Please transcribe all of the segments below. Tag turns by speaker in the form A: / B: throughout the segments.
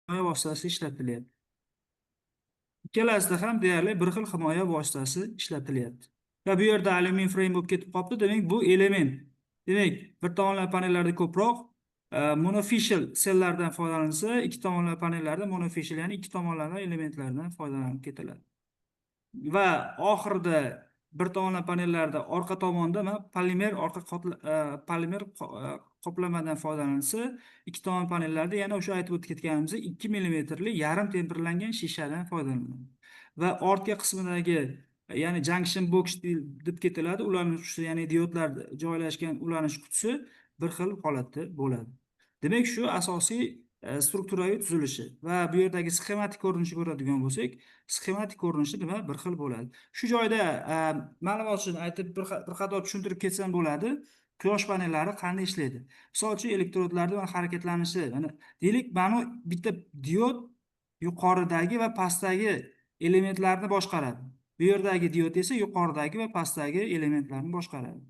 A: vositasi ishlatilyapti. Ikkalasida ham deyarli bir xil himoya vositasi ishlatilyapti. Va bu yerda alyumin frame bo'lib ketib qolibdi. Demak, bu element. Demak, bir tomonlama panellarda ko'proq monofacial sellardan foydalansa, ikki tomonlama panellarda monofacial, ya'ni ikki tomonlama elementlardan foydalanib ketiladi. Va oxirida bir tomonlama panellarda orqa tomonda polimer qoplamadan foydalansa, ikki tomonlama panellarda yana o'sha aytib o'tib ketganimizdek 2 millimetrli yarim temperlangan shishadan foydalanadi. Va ortga qismidagi ya'ni junction box deb ketiladi. Ularning qutisi, ya'ni diodlar joylashgan ulanish qutisi bir xil holatda bo'ladi. Demak, shu asosiy strukturaviy tuzilishi. Va bu yerdagi sxematik ko'rinishni ko'radigan bo'lsak, sxematik ko'rinishi nima? Bir xil bo'ladi. Shu joyda ma'lumot uchun aytib bir qator tushuntirib ketsam bo'ladi. Quyosh panellari qanday ishlaydi? Misol uchun elektrodlarda harakatlanishi, mana deylik, mana bitta diod yuqoridagi va pastdagi elementlarni boshqaradi. Bu yerdagi diod esa yuqoridagi va pastdagi elementlarni boshqaradi.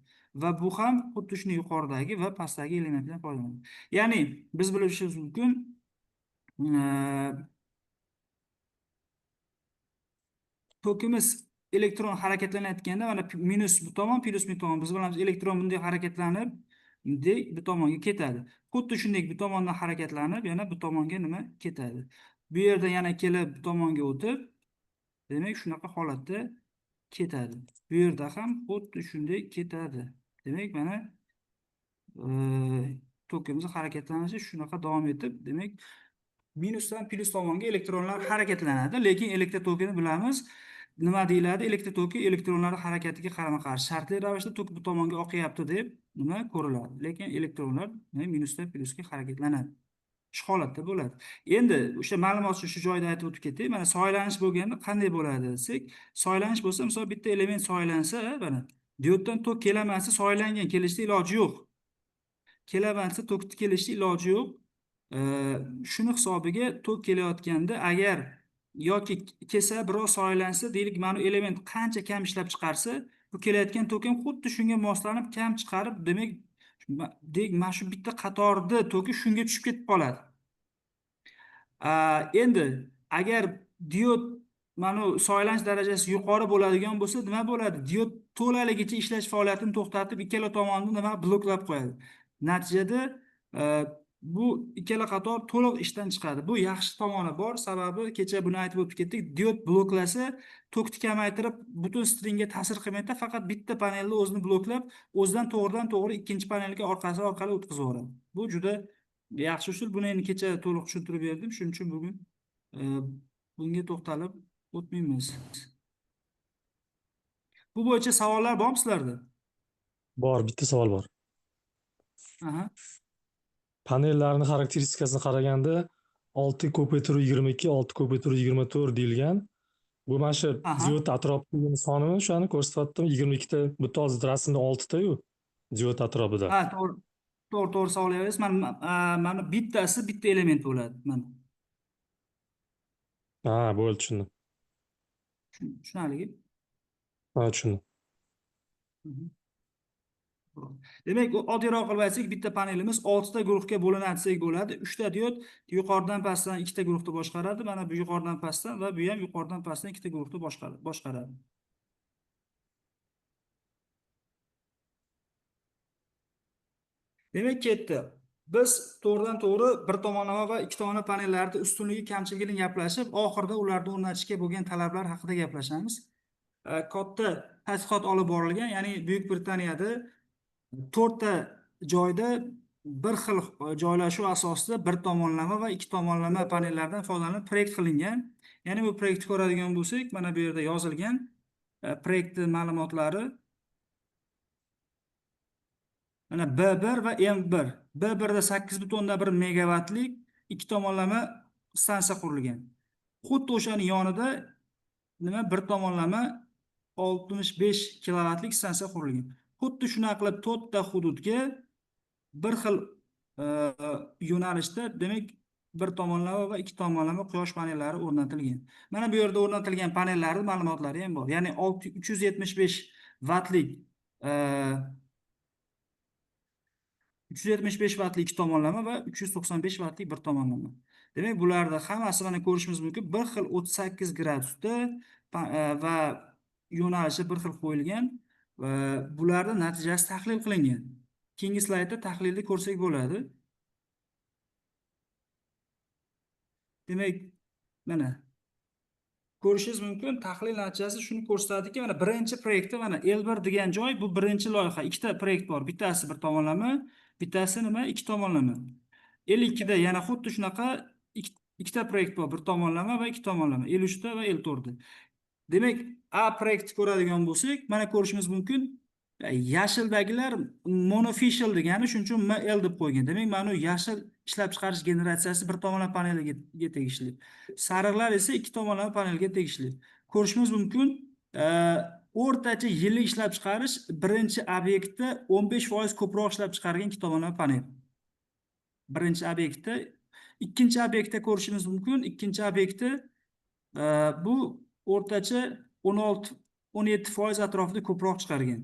A: Va bu ham xuddi shuni yuqoridagi va pastdagi elementlardan foydalanadi. Ya'ni biz bilishimiz mumkin, tokimiz elektron harakatlanayotganda mana minus bu tomon, plus bu tomon. Biz bilamiz, elektron bunday harakatlanib, bunday bu tomonga ketadi. Xuddi shunday bu tomondan harakatlanib, yana bu tomonga nima ketadi. Bu yerda yana kelib bu tomonga o'tib, demak shunaqa holatda ketadi. Bu yerda ham xuddi shunday ketadi. Demak, mana tokimiz harakatlanishi shunaqa davom etib, demak minusdan plus tomonga elektronlar harakatlanadi. Lekin elektr tokini bilamiz, nima deyiladi? Elektr toki elektronlar harakatiga qarama-qarshi shartli ravishda tok bu tomonga oqyapti deb nima ko'riladi. Lekin elektronlar minusdan plusga harakatlanadi. Shu holatda bo'ladi. Endi o'sha ma'lumotni shu joyda aytib o'tib ketdik. Mana soylanish bo'lganda qanday bo'ladi desak, soylanish bo'lsa, misol bitta element soylansa, mana dioddan tok kelamasa, soylangan kelishda iloji yo'q. Kelamasa, tok kelishda iloji yo'q. Shuni hisobiga tok kelayotganda agar yoki kelsa biroz soylansa, deylik, mana element qancha kam ishlab chiqarsa, bu kelayotgan tok ham xuddi shunga moslanib kam chiqarib, demak mana shu bitta qatorda toki shunga tushib ketib qoladi. Endi agar diod mana soylanish darajasi yuqori bo'ladigan bo'lsa, nima bo'ladi? Diod to'laligicha ishlash faoliyatini to'xtatib, ikkala tomonni nima bloklab qo'yadi. Natijada bu ikkala qator to'liq ishdan chiqadi. Bu yaxshi tomoni bor, sababi kecha buni aytib o'tib ketdik. Diod bloklasa, tokni kamaytirib, butun stringga ta'sir qilmaydi, faqat bitta panelni o'zini bloklab, o'zidan to'g'ridan-to'g'ri ikkinchi panelga orqasi orqali o'tkazib. Bu juda yaxshi usul. Buni endi kecha to'liq tushuntirib berdim. Shuning uchun bugun bunga to'xtalib o'tmaymiz. Bu bo'yicha savollar bormi sizlarda?
B: Bor, bitta savol bor.
A: Aha.
B: Panellarning xarakteristikasini qaraganda 6 ko'paytiruv 22, 6 ko'paytiruv 24 deyilgan. Bu mana shu diod atrofidagi sonimi shuni ko'rsatyaptimi? 22 ta, bu hozir rasmda 6 ta-yu diod atrofida.
A: Ha, to'g'ri savol berasiz. Mana bittasi bitta element bo'ladi. Mana.
B: Ha, bo'ldi, tushundim.
A: Tushunarlimi?
B: Ha, tushundim.
A: Demak, oddiyroq qilib aytsak, bitta panelimiz 6 ta guruhga bo'linadi desak bo'ladi. 3 ta diod yuqoridan pastdan 2 ta guruhni boshqaradi. Mana bu yuqoridan pastdan va bu ham yuqoridan pastdan 2 ta guruhni boshqaradi. Demak, ketdi. Biz to'g'ridan-to'g'ri bir tomonlama va ikki tomonlama panellarda ustunligi kamchiligini gaplashib, oxirida ularni o'rnatishga bo'lgan talablar haqida gaplashamiz. Katta tadqiqot olib borilgan, ya'ni Buyuk Britaniyada 4 ta joyda bir xil joylashuv asosida bir tomonlama va ikki tomonlama panellardan foydalanib proyekt qilingan. Ya'ni bu proyektni ko'radigan bo'lsak, mana bu yerda yozilgan proyektning ma'lumotlari. Mana B1 va M1. B1da 8.1 megavatlik ikki tomonlama stansiya qurilgan. Xuddi o'shaning yonida nima bir tomonlama 65 kilovatlik stansiya qurilgan. Xuddi shuna qilib 4 ta hududga bir xil yo'nalishda, demak, bir tomonlama va ikki tomonlama quyosh panellari o'rnatilgan. Mana bu yerda o'rnatilgan panellarning ma'lumotlari ham bor. Ya'ni 375 vatlik 375 vatli ikki tomonlama va 395 vatli bir tomonlama. Demak, bularni hammasi mana ko'rishimiz mumkin. Bir xil 38 gradusda va yo'nalishi bir xil qo'yilgan va bularning natijasi tahlil qilingan. Keyingi slaydda tahlilni ko'rsak bo'ladi. Demak, mana ko'rishingiz mumkin, tahlil natijasi shuni ko'rsatadiki, mana birinchi proyektda mana L1 degan joy, bu birinchi loyiha. Ikkita proyekt bor. Bittasi bir tomonlama, bittasi nima? Ikki tomonlama. L2da yana xuddi shunaqa ikkita proyekt bor, bir tomonlama va ikki tomonlama. L3da va L4da. Demak, A proyektni ko'radigan bo'lsak, mana ko'rishimiz mumkin. Yashildagilar monoficial degani, shuning uchun ML deb qo'ygan. Demak, mana yashil ishlab chiqarish generatsiyasi bir tomonlama paneliga tegishli. Sariqlar esa ikki tomonlama panelga tegishli. Ko'rishimiz mumkin, o'rtacha yillik ishlab chiqarish birinchi obyektda 15% ko'proq ishlab chiqargan ikki tomonlama panel. Birinchi obyektda, ikkinchi obyektda ko'rishimiz mumkin, ikkinchi obyektda bu o'rtacha 16-17% atrofida ko'proq chiqargan.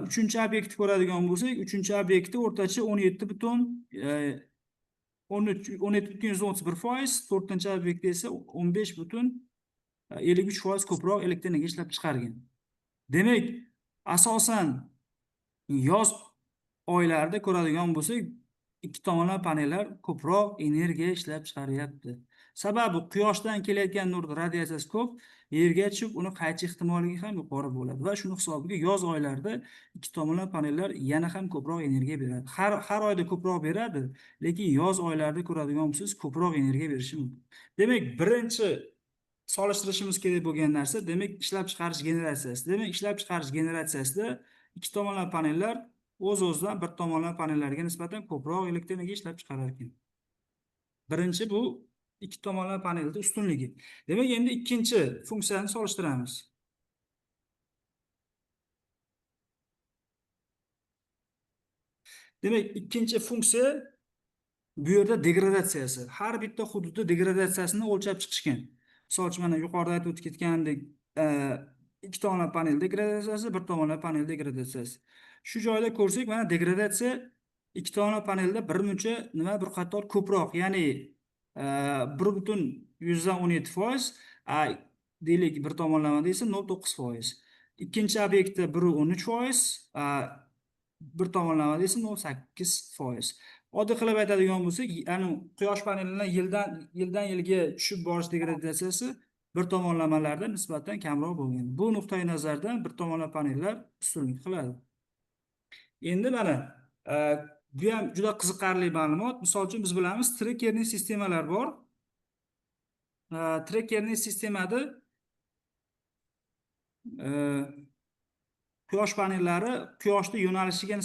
A: Uchinchi obyektni ko'radigan bo'lsak, uchinchi obyektda o'rtacha 17,131%, to'rtinchi obyektda esa 15,53% ko'proq elektr energiya ishlab chiqargan. Demak, asosan yoz oylarida ko'radigan bo'lsak, ikki tomonlama panellar ko'proq energiya ishlab chiqaryapti. Sababi quyoshdan kelayotgan nur radiatsiyasi ko'p, yerga tushib, uni qaytish ehtimolligi ham yuqori bo'ladi va shuni hisobiga yoz oylarida ikki tomonlama panellar yana ham ko'proq energiya beradi. Har oyda ko'proq beradi, lekin yoz oylarida ko'radigan bo'lsangiz ko'proq energiya berishi mumkin. Demak, birinchi solishtirishimiz kerak bo'lgan narsa, demak, ishlab chiqarish generatsiyasi. Demak, ishlab chiqarish generatsiyasida ikki tomonlama panellar o'z-o'zidan bir tomonlama panellarga nisbatan ko'proq elektr energiya ishlab chiqarar ekan. Birinchi bu ikki tomonlama panelda ustunligi. Demak, endi ikkinchi funksiyani solishtiramiz. Demak, ikkinchi funksiya bu yerda degradatsiyasi. Har bitta hududda degradatsiyasini o'lchab chiqishgan. Misol uchun mana yuqorida aytib o'tib ketgandek, ikki tomonlama panel degradatsiyasi, bir tomonlama panel degradatsiyasi. Shu joyda ko'rsak, mana degradatsiya ikki tomonlama panelda birmuncha nima bir qator ko'proq, ya'ni 1,17%, deylik bir tomonlamada esa 0,9%. Ikkinchi obyektda 1,13%, bir tomonlamada esa 0,8%. Oddiy qilib aytadigan bo'lsak, ya'ni quyosh panelining yildan yilga tushib borish degradatsiyasi bir tomonlamalarda nisbatan kamroq bo'lgan. Bu nuqtai nazardan bir tomonlama panellar ustunlik qiladi. Endi mana bu ham juda qiziqarli ma'lumot. Misol uchun biz bilamiz, trackerning sistemalar bor. Trackerning sistemada quyosh panellari quyoshning yo'nalishiga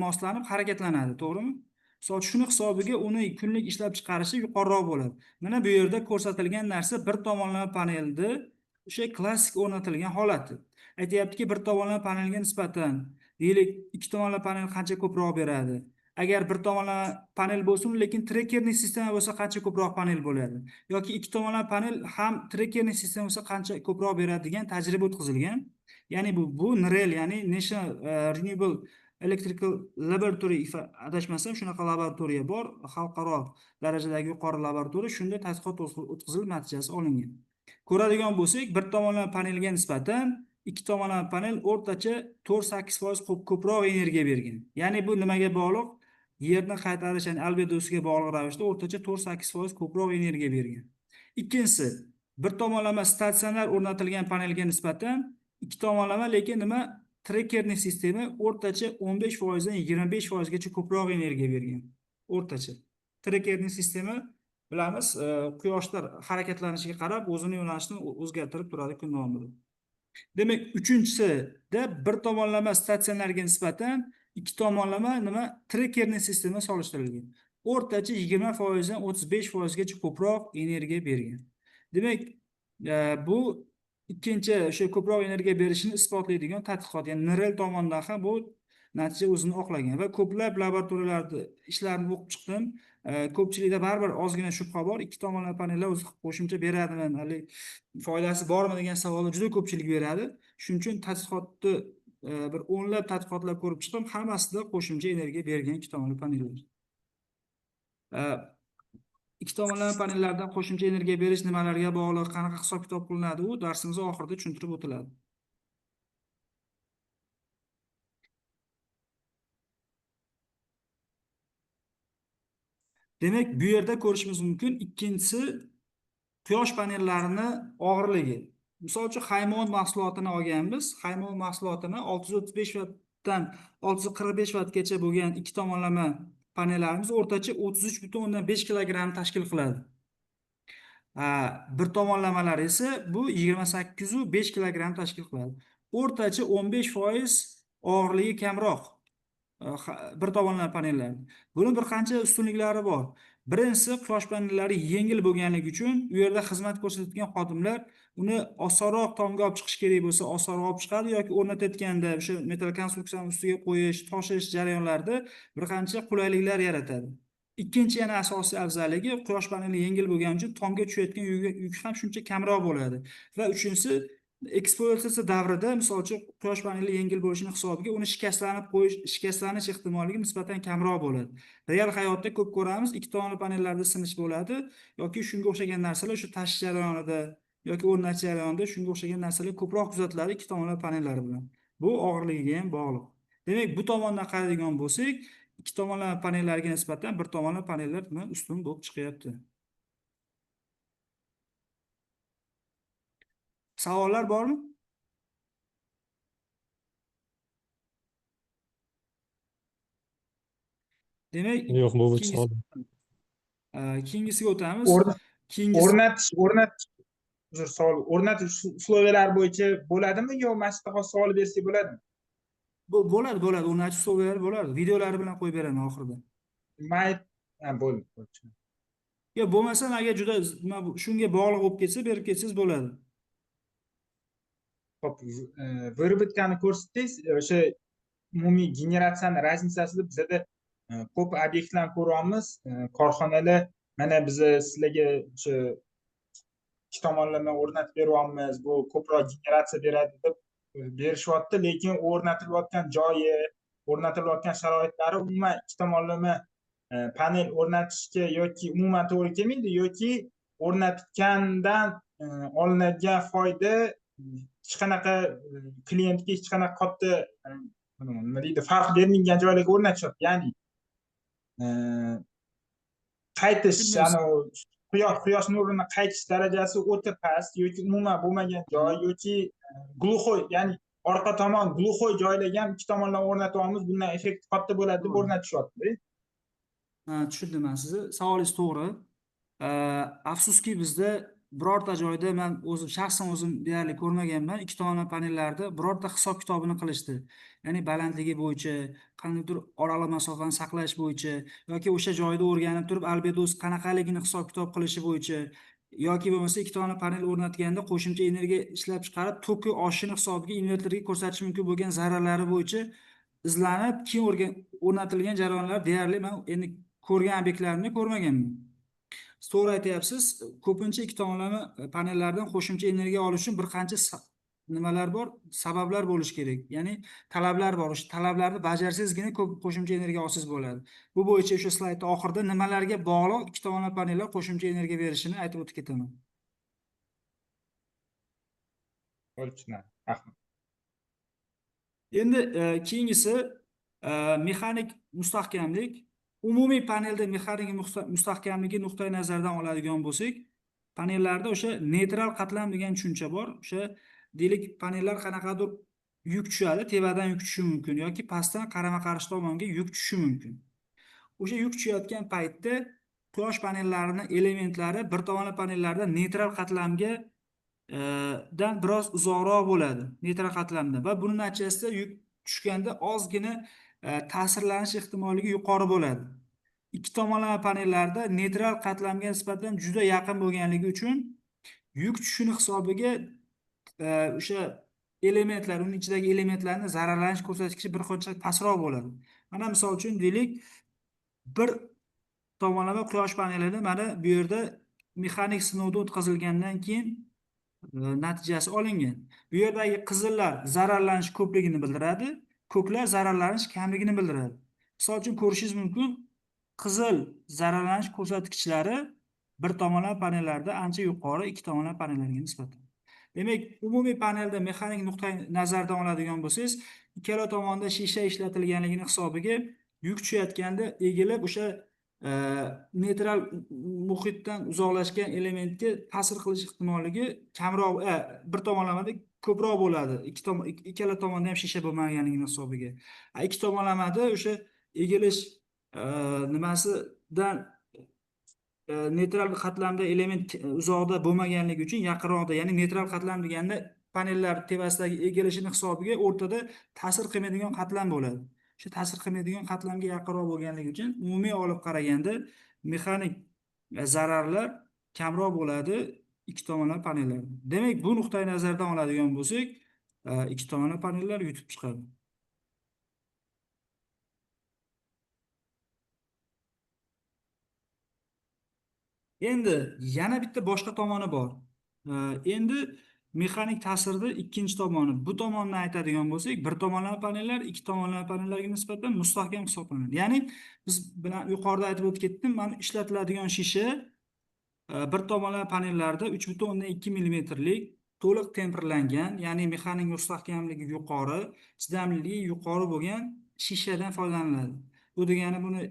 A: moslanib harakatlanadi, to'g'rimi? Misol shuni hisobiga uni kunlik ishlab chiqarishi yuqoriroq bo'ladi. Mana bu yerda ko'rsatilgan narsa bir tomonlama panelda o'sha klassik o'rnatilgan holati. Aytayaptiki, bir tomonlama panelga nisbatan, deylik, ikki tomonlama panel qancha ko'proq beradi? Agar bir tomonlama panel bo'lsin, lekin trackerning sistema bo'lsa qancha ko'proq panel bo'ladi? Yoki ikki tomonlama panel ham trackerning sistema bo'lsa qancha ko'proq beradi degan tajriba o'tkazilgan. Ya'ni bu NREL, ya'ni National Renewable Electrical Laboratory, adashmasam shunaqa laboratoriya bor, xalqaro darajadagi yuqori laboratoriya, shunda tadqiqot o'tkazilib natijasi olingan. Ko'radigan bo'lsak, bir tomonlama panelga nisbatan ikki tomonlama panel o'rtacha 4-8% ko'proq energiya bergan. Ya'ni bu nimaga bog'liq? Yerni qaytarish, ya'ni albedosiga bog'liq ravishda o'rtacha 4-8% ko'proq energiya bergan. Ikkinchisi, bir tomonlama statsionar o'rnatilgan panelga nisbatan ikki tomonlama, lekin nima? Trackerning sistema o'rtacha 15% dan 25% gacha ko'proq energiya bergan. O'rtacha. Trackerning sistema bilamiz, quyoshlar harakatlanishiga qarab o'zini yo'nalishini o'zgartirib turadi kun davomida. Demak, uchinchisida bir tomonlama statsionarga nisbatan ikki tomonlama nima? Trackerning sistema solishtirilgan. O'rtacha 20% dan 35% gacha ko'proq energiya bergan. Demak, bu ikkinchi o'sha ko'proq energiya berishini isbotlaydigan tadqiqot, ya'ni NREL tomonidan ham bu natija o'zini oqlagan va ko'plab laboratoriyalarda ishlarini o'qib chiqdim. Ko'pchilikda baribir ozgina shubha bor. Ikki tomonlama panellar o'zi qo'shimcha beradimi, hali foydasi bormi degan savollar juda ko'pchilik beradi. Shuning uchun tadqiqotni bir o'nlab tadqiqotlar ko'rib chiqdim, hammasida qo'shimcha energiya bergan ikki tomonlama panellar. ikki tomonlama panellardan qo'shimcha energiya berish nimalarga bog'liq, qanaqa hisob-kitob qilinadi, u darsimiz oxirida tushuntirib o'tiladi. Demak, bu yerda ko'rishimiz mumkin. Ikkinchisi quyosh panellarini og'irligi. Misol uchun Haymon mahsulotini olganmiz. Haymon mahsulotini 635 vattdan 645 vattgacha bo'lgan ikki tomonlama panellarimiz o'rtacha 33,5 kilogramm tashkil qiladi. Bir tomonlamalar esa bu 28,5 kilogramm tashkil qiladi. O'rtacha 15% og'irligi kamroq. Bir tomonlama panellar. Buni bir qancha ustunliklari bor. Birinchisi, quyosh panellari yengil bo'lganligi uchun u yerda xizmat ko'rsatadigan xodimlar uni osonroq tomga olib chiqish kerak bo'lsa, osonroq olib chiqadi yoki o'rnatayotganda o'sha metall konstruksiyani ustiga qo'yish, toshish jarayonlarida bir qancha qulayliklar yaratadi. Ikkinchi yana asosiy afzalligi, quyosh paneli yengil bo'lgani uchun tomga tushayotgan yuk ham shuncha kamroq bo'ladi. Va uchinchisi, ekspluatatsiya davrida, misol uchun, quyosh paneli yengil bo'lishining hisobiga uni shikastlanish ehtimolligi nisbatan kamroq bo'ladi. Real hayotda ko'p ko'ramiz, ikki tomonli panellarda sinish bo'ladi yoki shunga o'xshagan narsalar shu tashish jarayonida yoki o'rnatish jarayonida shunga o'xshagan narsalar ko'proq kuzatiladi ikki tomonli panellar bilan. Bu og'irligiga ham bog'liq. Demak, bu tomondan qaraydigan bo'lsak, ikki tomonlama panellarga nisbatan bir tomonlama panellar ustun bo'lib chiqyapti. Savollar bormi? Demak,
B: Yo'q, bu savol.
A: keyingisiga o'tamiz.
C: O'rnatish uslovlari bo'yicha bo'ladimi yo mana shu yerda savol bersak bo'ladimi?
A: Bo'ladi. O'rnatish uslovlari bo'ladi. Videolari bilan qo'yib beraman oxirida.
C: Bo'ldi.
A: Yo, bo'lmasa agar juda shunga bog'liq bo'lib ketsa, berib ketsangiz bo'ladi.
C: Xo'p, vyrobotkani ko'rsatdingiz. O'sha umumiy generatsiyani raznicasida bizada ko'p obyektlarni ko'ryapmiz. Korxonalar mana biz sizlarga o'sha ikki tomonlama o'rnatib beryapmiz, bu ko'proq generatsiya beradi deb berishyapti, lekin o'rnatilayotgan joyi, o'rnatilayotgan sharoitlari umuman ikki tomonlama panel o'rnatishga yoki umuman to'g'ri kelmaydi, yoki o'rnatgandan olinadigan foyda hech qanaqa klientga hech qanaqa katta nima deydi, farq bermaydigan joylarga o'rnatishyapti. Ya'ni qaytish, ya'ni quyosh nurini qaytish darajasi o'ta past yoki umuman bo'lmagan joy yoki gluxoy, ya'ni orqa tomon gluxoy joylarga ham ikki tomonlama o'rnatyapmiz, bundan effekt katta bo'ladi deb o'rnatishyapti.
A: Tushundim men sizni. Savolingiz to'g'ri. Afsuski bizda birorta joyda men shaxsan o'zim deyarli ko'rmaganman. Ikki tomonlama panellarda birorta hisob-kitobini qilishdi. Ya'ni balandligi bo'yicha, qandaydir oraliq masofani saqlash bo'yicha yoki o'sha joyda o'rganib turib albedosi qanaqaligini hisob-kitob qilishi bo'yicha yoki bo'lmasa ikki tomonlama panel o'rnatganda qo'shimcha energiya ishlab chiqarib, toki oshishini hisobiga invertorga ko'rsatish mumkin bo'lgan zararlari bo'yicha izlanib, keyin o'rnatilgan jarayonlar deyarli men endi ko'rgan obyektlarimni ko'rmaganman. To'g'ri aytyapsiz. Ko'pincha ikki tomonlama panellardan qo'shimcha energiya olish uchun bir qancha nimalar bor, sabablar bo'lishi kerak. Ya'ni talablar bor. O'sha talablarni bajarsangizgina ko'p qo'shimcha energiya olsangiz bo'ladi. Bu bo'yicha o'sha slaydda oxirida nimalarga bog'liq ikki tomonlama panellar qo'shimcha energiya berishini aytib o'tib ketaman.
C: Rahmat.
A: Endi keyingisi mexanik mustahkamlik. Umumiy panelda mexanik mustahkamligi nuqtai nazaridan oladigan bo'lsak, panellarda o'sha neytral qatlam degan tushuncha bor. O'sha deylik, panellar qanaqadir yuk tushadi, tevadan yuk tushishi mumkin yoki pastdan qarama-qarshi tomonga yuk tushishi mumkin. O'sha yuk tushayotgan paytda quyosh panellarining elementlari bir tomonlama panellarda neytral qatlamga dan biroz uzoqroq bo'ladi, neytral qatlamdan, va buning natijasida yuk tushganda ozgina ta'sirlanish ehtimolligi yuqori bo'ladi. Ikki tomonlama panellarda neytral qatlamga nisbatan juda yaqin bo'lganligi uchun yuk tushishini hisobiga o'sha elementlar, uning ichidagi elementlarning zararlanish ko'rsatkichi bir qancha pastroq bo'ladi. Mana misol uchun deylik, bir tomonlama quyosh panelini mana bu yerda mexanik sinovdan o'tkazilgandan keyin natijasi olingan. Bu yerdagi qizillar zararlanish ko'pligini bildiradi, ko'klar zararlanish kamligini bildiradi. Misol uchun ko'rishingiz mumkin, qizil zararlanish ko'rsatkichlari bir tomonlama panellarda ancha yuqori ikki tomonlama panellarga nisbatan. Demak, umumiy panelda mexanik nuqtai nazardan oladigan bo'lsangiz, ikkala tomonda shisha ishlatilganligini hisobiga yuk tushayotganda egilib o'sha neytral muhitdan uzoqlashgan elementga ta'sir qilish ehtimolligi kamroq, bir tomonlamada ko'proq bo'ladi. Ikkala tomonda ham shisha bo'lmaganligini hisobiga. Ikki tomonlamada o'sha egilish nimasidan neytral qatlamda element uzoqda bo'lmaganligi uchun yaqinroqda, ya'ni neytral qatlam deganda panellar tevasidagi egilishini hisobiga o'rtada ta'sir qilmaydigan qatlam bo'ladi. O'sha ta'sir qilmaydigan qatlamga yaqinroq bo'lganligi uchun umumiy olib qaraganda mexanik zararlar kamroq bo'ladi ikki tomonlama panellarda. Demak, bu nuqtai nazardan oladigan bo'lsak, ikki tomonlama panellar yutib chiqadi. Endi yana bitta boshqa tomoni bor. Endi mexanik ta'sirni ikkinchi tomoni. Bu tomonni aytadigan bo'lsak, bir tomonlama panellar ikki tomonlama panellarga nisbatan mustahkam hisoblanadi. Ya'ni biz bilan yuqorida aytib o'tib ketdim, mana ishlatiladigan shisha bir tomonlama panellarda 3,2 millimetrlik to'liq temperlangan, ya'ni mexanik mustahkamligi yuqori, chidamliligi yuqori bo'lgan shishadan foydalaniladi. Bu degani buni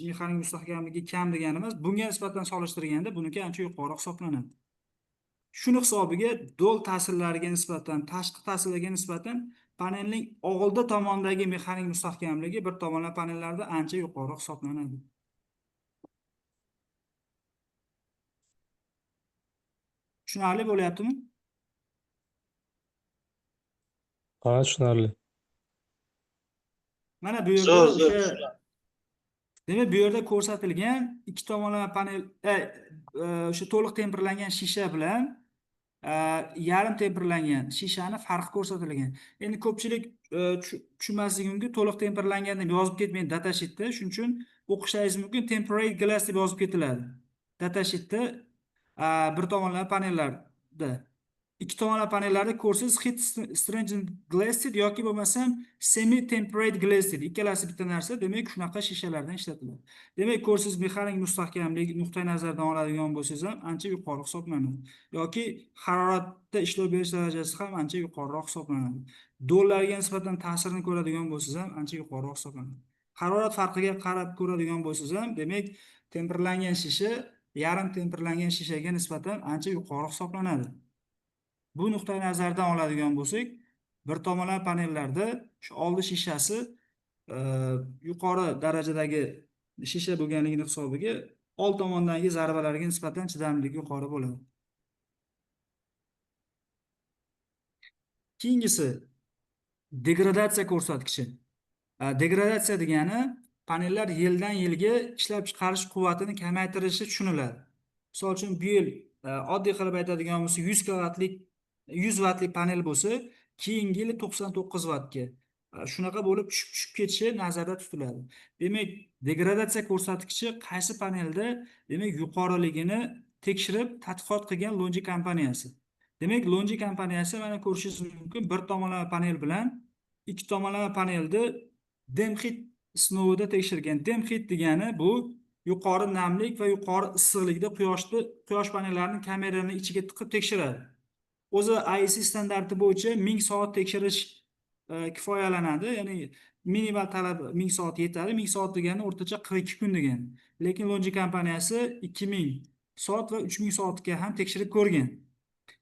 A: mexanik mustahkamligi kam degani emas, bunga nisbatan solishtirganda buniki ancha yuqori hisoblanadi. Shuni hisobiga do'l ta'sirlariga nisbatan, tashqi ta'sirlarga nisbatan panelning oldi tomondagi mexanik mustahkamligi bir tomonlama panellarda ancha yuqori hisoblanadi. Tushunarli bo'lyaptimi?
B: Ha, tushunarli.
A: Mana bu yerda o'sha demak, bu yerda ko'rsatilgan ikki tomonlama panel o'sha to'liq temperlangan shisha bilan yarim temperlangan shishani farqi ko'rsatilgan. Endi ko'pchilik tushunmasligi mumkin, to'liq temperlangan deb yozib ketmaydi datasheetda, shuning uchun o'qishingiz mumkin temperate glass deb yozib ketiladi. Datasheetda bir tomonlama panellarda, ikki tomonlama panellarda ko'rsangiz heat stringent glassed yoki bo'lmasam semi temperate glassed, ikkalasi bitta narsa. Demak, shunaqa shishalardan ishlatiladi. Demak, ko'rsangiz mexanik mustahkamlik nuqtai nazardan oladigan bo'lsangiz ham ancha yuqori hisoblanadi. Yoki haroratda ishlov berish darajasi ham ancha yuqoriroq hisoblanadi. Do'llarga nisbatan ta'sirini ko'radigan bo'lsangiz ham ancha yuqoriroq hisoblanadi. Harorat farqiga qarab ko'radigan bo'lsangiz ham, demak, temperlangan shisha yarim temperlangan shishaga nisbatan ancha yuqori hisoblanadi. Bu nuqtai nazardan oladigan bo'lsak, bir tomonlama panellarda shu oldi shishasi yuqori darajadagi shisha bo'lganligini hisobiga old tomondagi zarbalarga nisbatan chidamliligi yuqori bo'ladi. Keyingisi degradatsiya ko'rsatkichi. Degradatsiya degani panellar yildan yilga ishlab chiqarish quvvatini kamaytirishi tushuniladi. Misol uchun, bu yil oddiy qilib aytadigan bo'lsa 100 kvatlik 100 wattlik panel bo'lsa, keyingi yili 99 wattga. Shunaqa bo'lib tushib ketishi nazarda tutiladi. Demak, degradatsiya ko'rsatkichi qaysi panelda, demak, yuqoriligini tekshirib tadqiqot qilgan Longi kompaniyasi. Demak, Longi kompaniyasi mana ko'rishingiz mumkin, bir tomonlama panel bilan ikki tomonlama panelni Demhit sinovida tekshirgan. Demhit degani bu yuqori namlik va yuqori issiqlikda quyosh panellarining kameraning ichiga tiqib tekshiradi. O'zi IEC standarti bo'yicha 1000 soat tekshirish kifoyalanadi. Ya'ni minimal talab 1000 soat yetadi. 1000 soat degani o'rtacha 42 kun degani. Lekin Longi kompaniyasi 2000 soat va 3000 soatga ham tekshirib ko'rgan.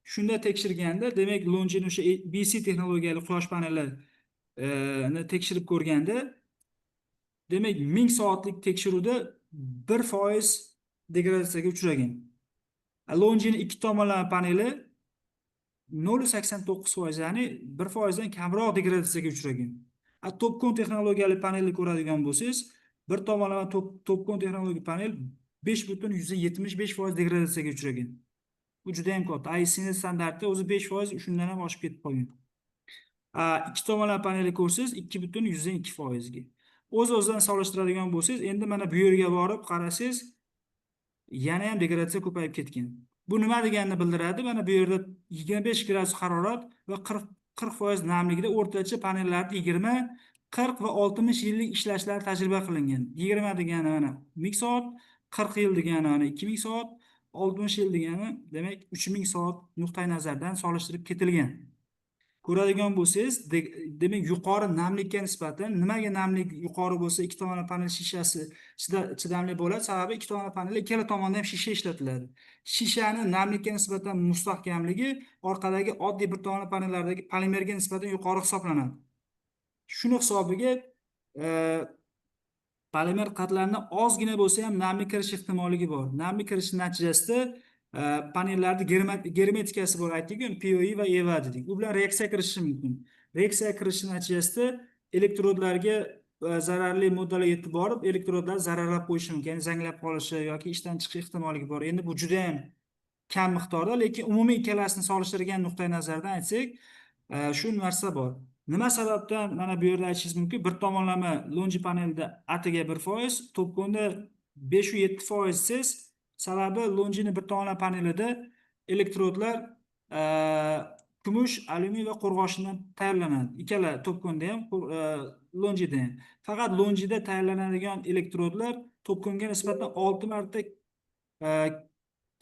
A: Shunda tekshirganda, demak, Longining o'sha BC texnologiyali quyosh panelini tekshirib ko'rganda, demak, 1000 soatlik tekshiruvda 1% degradatsiyaga uchragan. Longining ikki tomonlama paneli 0,89%, ya'ni 1% dan kamroq degradatsiyaga uchragan. Topcon texnologiyali panelni ko'radigan bo'lsangiz, bir tomonlama Topcon texnologik panel 5,75% degradatsiyaga uchragan. Bu juda ham katta. IEC standarti o'zi 5%, shundan ham oshib ketib qolgan. Ikki tomonlama panelni ko'rsangiz 2,2% ga. O'z-o'zidan solishtiradigan bo'lsangiz, endi mana bu yerga borib qarasangiz, yana ham degradatsiya ko'payib ketgan. Bu nima deganini bildiradi? Mana bu yerda 25 gradus harorat va 40% namlikda o'rtacha panellarda 20, 40 va 60 yillik ishlashlari tajriba qilingan. 20 degani mana 1000 soat, 40 yil degani mana 2000 soat, 60 yil degani, demak 3000 soat nuqtai nazardan solishtirib ketilgan. Ko'radigan bo'lsangiz, demak yuqori namlikka nisbatan nimaga namlik yuqori bo'lsa, ikki tomoni panel shishasi chidamli bo'ladi? Sababi ikki tomoni panel ikkala tomonda ham shisha ishlatiladi. Shishani namlikka nisbatan mustahkamligi orqadagi oddiy bir tomoni panellardagi polimerga nisbatan yuqori hisoblanadi. Shuni hisobiga polimer qatlarida ozgina bo'lsa ham namlik kirish ehtimolligi bor. Namlik kirishi natijasida panellarda germetikasi bor aytdik-ku, POE va EVA dedik. U bilan reaksiya kirishi mumkin. Reaksiya kirishi natijasida elektrodlarga zararli moddalar yetib borib, elektrodlar zararlab qo'yishi mumkin, ya'ni zanglab qolishi yoki ishdan chiqish ehtimolligi bor. Endi bu juda ham kam miqdorda, lekin umumiy ikkalasini solishtirgan nuqtai nazardan aytsak, shu narsa bor. Nima sababdan mana bu yerda aytishingiz mumkin, bir tomonlama lonji panelda atiga 1%, to'pkonda 5-7% siz, sababi lonjini bir tomonlama panelida elektrodlar kumush, alyumin va qo'rg'oshindan tayyorlanadi. Ikkala to'pkonda ham, lonjida ham. Faqat lonjida tayyorlanadigan elektrodlar to'pkonga nisbatan 6 marta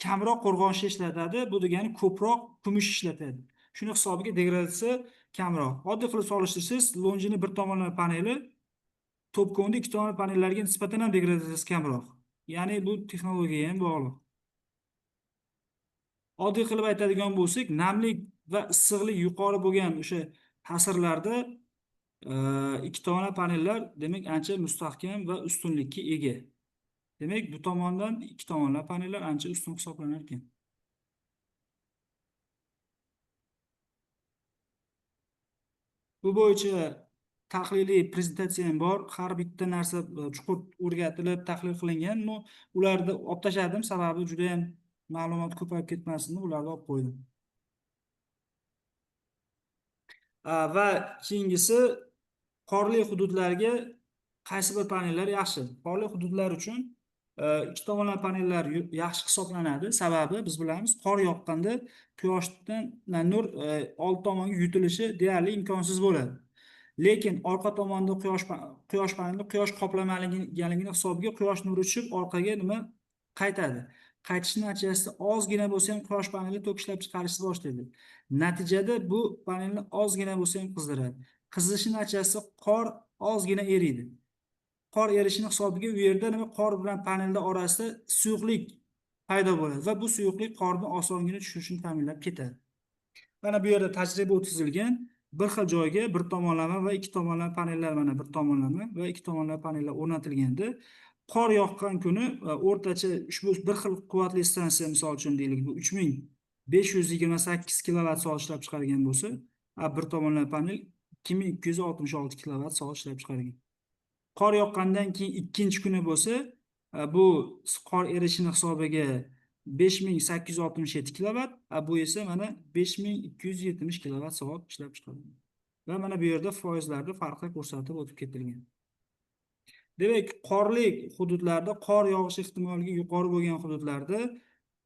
A: kamroq qo'rg'oshin ishlatadi. Bu degani ko'proq kumush ishlatadi. Shuni hisobiga degradatsiya kamroq. Oddiy qilib solishtirsangiz, lonjini bir tomonlama paneli to'pkonda ikki tomonlama panellarga nisbatan ham degradatsiyasi kamroq. Ya'ni bu texnologiyaga ham bog'liq. Oddiy qilib aytadigan bo'lsak, namlik va issiqlik yuqori bo'lgan o'sha ta'sirlarda ikki tomonlama panellar demak ancha mustahkam va ustunlikka ega. Demak, bu tomondan ikki tomonlama panellar ancha ustun hisoblanar ekan. Bu bo'yicha tahliliy prezentatsiya ham bor. Har bitta narsa chuqur o'rgatilib, tahlil qilingan. Ularni olib tashladim, sababi juda ham ma'lumot ko'payib ketmasin, ularni olib qo'ydim. Va keyingisi, qorli hududlarga qaysi bir panellar yaxshi? Qorli hududlar uchun ikki tomonlama panellar yaxshi hisoblanadi. Sababi biz bilamiz, qor yoqqanda quyoshdan nur old tomonga yutilishi deyarli imkonsiz bo'ladi. Lekin orqa tomonda quyosh paneli quyosh qoplamaganligini hisobiga quyosh nuri tushib orqaga nima qaytadi. Qaytishi natijasida ozgina bo'lsa ham quyosh paneli tok ishlab chiqarishni boshlaydi. Natijada bu panelni ozgina bo'lsa ham qizdiradi. Qizishi natijasida qor ozgina eriydi. Qor erishini hisobiga u yerda nima qor bilan panelda orasida suyuqlik paydo bo'ladi va bu suyuqlik qorni osongina tushishini ta'minlab ketadi. Mana bu yerda tajriba o'tkazilgan. Bir xil joyga bir tomonlama va ikki tomonlama panellar, mana bir tomonlama va ikki tomonlama panellar o'rnatilganda, qor yoqqan kuni o'rtacha ushbu bir xil quvvatli stansiya, misol uchun deylik, bu 3528 kilovat soat ishlab chiqargan bo'lsa, bir tomonlama panel 2266 kilovat soat ishlab chiqargan. Qor yoqqandan keyin ikkinchi kuni bo'lsa, bu qor erishini hisobiga 5867 kilovat, bu esa mana 5270 kilovat soat ishlab chiqarilgan. Va mana bu yerda foizlarda farqi ko'rsatib o'tib ketilgan. Demak, qorli hududlarda, qor yog'ish ehtimolligi yuqori bo'lgan hududlarda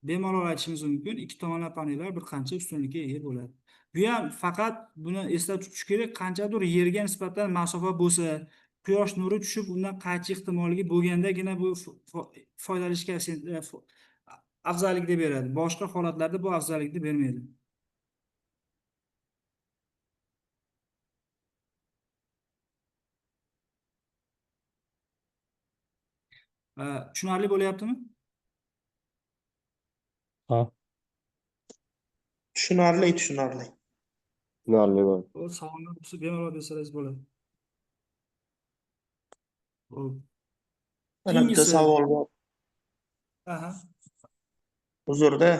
A: bemalol aytishimiz mumkin, ikki tomonlama panellar bir qancha ustunlikka ega bo'ladi. Bu ham faqat buni esda tutish kerak, qanchadir yerga nisbatan masofa bo'lsa, quyosh nuri tushib undan qaytish ehtimolligi bo'lgandagina bu foydalanish afzallik deb beradi. Boshqa holatlarda bu afzallikni bermaydi. Tushunarli bo'lyaptimi?
B: Ha.
D: Tushunarli.
E: Tushunarli bo'ldi.
A: Savollar bo'lsa bemalol bersangiz bo'ladi.
E: Mana bitta savol bor.
A: Aha.
E: Uzrda.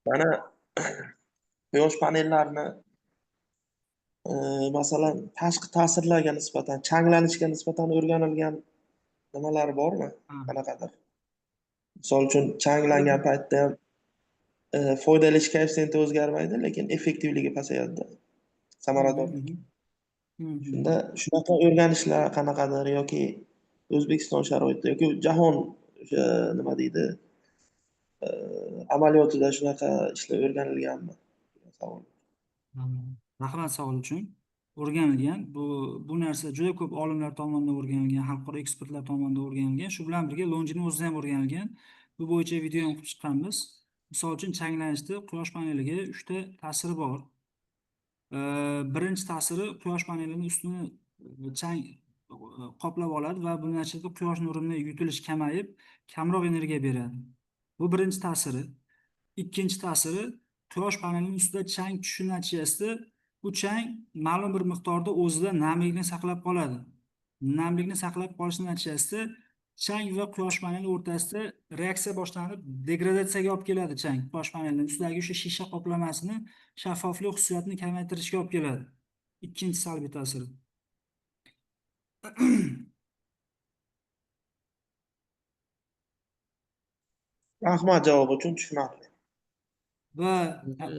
E: Mana quyosh panellarini masalan tashqi ta'sirlarga nisbatan, changlanishga nisbatan o'rganilgan nimalari bormi? Qanaqadir. Misol uchun changlangan paytda ham foydalanish koeffitsiyenti o'zgarmaydi, lekin effektivligi pasayadi. Samaradorlik. Shunda shunaqa o'rganishlar qanaqadir yoki O'zbekiston sharoitida yoki jahon o'sha nima deydi, amaliyotida shunaqa ishlar o'rganilganmi? Savol.
A: Rahmat savol uchun. O'rganilgan. Bu narsa juda ko'p olimlar tomonidan o'rganilgan, xalqaro ekspertlar tomonidan o'rganilgan. Shu bilan birga lonjini o'zida ham o'rganilgan. bu bo'yicha video ham qilib chiqqanmiz. Misol uchun changlanishda quyosh paneliga 3 ta ta'siri bor. Birinchi ta'siri quyosh panelining ustini chang qoplab oladi va bu natijada quyosh nurining yutilishi kamayib, kamroq energiya beradi. Bu birinchi ta'siri. Ikkinchi ta'siri, quyosh panelining ustida chang tushishi natijasida bu chang ma'lum bir miqdorda o'zida namlikni saqlab qoladi. Namlikni saqlab qolishi natijasida chang va quyosh paneli o'rtasida reaksiya boshlanib, degradatsiyaga olib keladi chang. Quyosh panelining ustidagi o'sha shisha qoplamasini shaffoflik xususiyatini kamaytirishga olib keladi. Ikkinchi salbiy ta'siri.
E: Rahmat javob uchun, tushunarli.
A: Va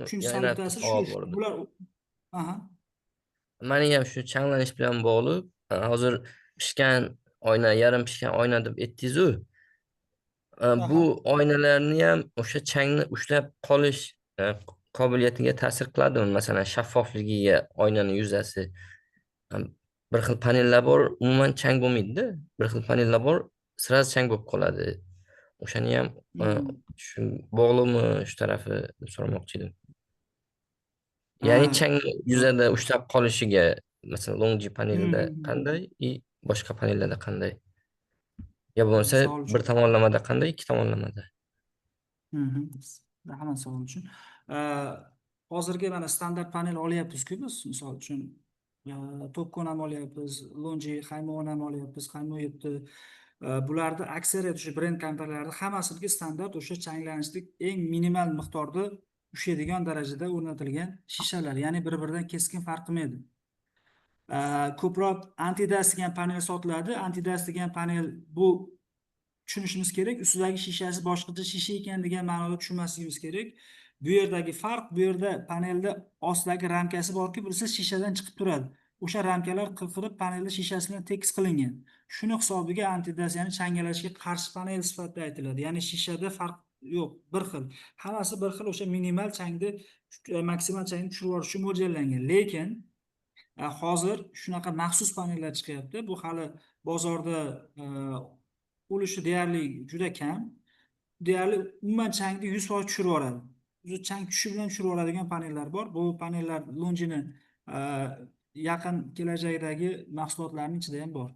A: uchinchi
D: Yana
A: salbiy
D: bitta
A: ta'sir
D: savol
A: shu
D: bor edi.
A: bular. Aha.
D: Mening ham shu changlanish bilan bog'liq, hozir pishgan oyna, yarim pishgan oyna deb aytdingiz-ku. Bu oynalarni ham o'sha changni ushlab qolish qobiliyatiga ta'sir qiladimi? Masalan, shaffofligiga oynani yuzasi. Bir xil panellar bor, umuman chang bo'lmaydi-da. Bir xil panellar bor, sirasi chang bo'lib qoladi. O'shani ham shu bog'liqmi shu tarafi deb so'ramoqchi edim. Ya'ni changni yuzada ushlab qolishiga, masalan, Longji panelida qanday, boshqa panellarda qanday? Ya bo'lmasa,
A: Savol uchun.
D: bir tomonlamada qanday, ikki tomonlamada?
A: Rahmat savol uchun. Hozirgi mana standart panel olyapmiz-ku biz, misol uchun Topcon ham olyapmiz, Longji, Haymon ham olyapmiz, Haymo 7. Bularda aksariyat o'sha brend kompaniyalarida hammasidagi standart o'sha changlanishlik eng minimal miqdorda ushlaydigan darajada o'rnatilgan shishalar, ya'ni bir-biridan keskin farq qilmaydi. Ko'proq antidust degan panel sotiladi. Antidust degan panel bu tushunishimiz kerak, ustidagi shishasi boshqacha shisha ekan degan ma'noda tushunmasligimiz kerak. Bu yerdagi farq, bu yerda panelda ostidagi ramkasi borki, burisi shishadan chiqib turadi. O'sha ramkalar qirqilib panelda shishasi bilan tekis qilingan. Shuni hisobiga antidust, ya'ni changalashga qarshi panel sifatida aytiladi. Ya'ni shishada farq yo'q, bir xil. Hammasi bir xil o'sha minimal changni maksimal changni tushirib yuborish uchun mo'ljallangan. Lekin hozir shunaqa maxsus panellar chiqyapti. Bu hali bozorda ulushi deyarli juda kam. Deyarli umuman changni 100% tushirib yuboradi. O'zi chang tushishi bilan tushirib yuboradigan panellar bor. Bu panellar Longini yaqin kelajakdagi mahsulotlarning ichida ham bor.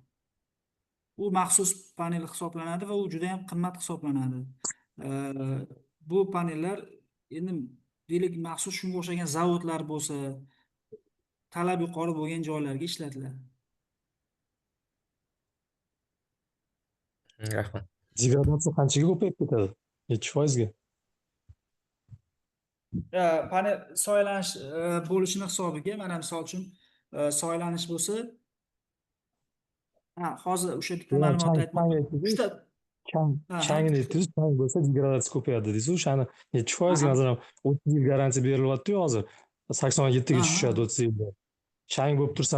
A: U maxsus panel hisoblanadi va u juda ham qimmat hisoblanadi. Bu panellar endi deylik maxsus shunga o'xshagan zavodlar bo'lsa, talab yuqori bo'lgan joylarga ishlatiladi.
D: Rahmat.
B: Degradatsiya qanchaga ko'payib ketadi? Necha foizga?
A: Panel soyalanish bo'lishini hisobiga, mana misol uchun soyalanish bo'lsa, hozir o'sha bitta ma'lumot aytmoqchiman.
B: Changni aytdingiz, chang bo'lsa degradatsiya ko'payadi dedingiz. O'shani necha foizga, masalan, 30 yil garantiya berilyapti-yu hozir. 87 ga tushadi 30 yilda. Chang bo'lib tursa,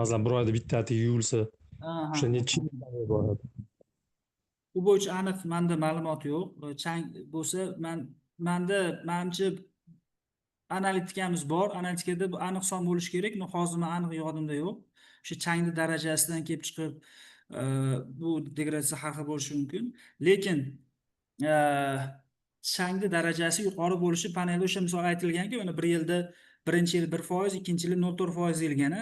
B: masalan, bir oyda bittati yuvilsa, o'sha necha yil boradi?
A: Bu bo'yicha aniq menda ma'lumot yo'q. Chang bo'lsa, menimcha analitikamiz bor. Analitikada bu aniq son bo'lishi kerak. Hozir men aniq yodimda yo'q. O'sha changni darajasidan kelib chiqib bu degradatsiya har xil bo'lishi mumkin. Lekin changni darajasi yuqori bo'lishi panelda o'sha misol aytilganki, mana bir yilda birinchi yil 1%, ikkinchi yil 0.4% deyilgani.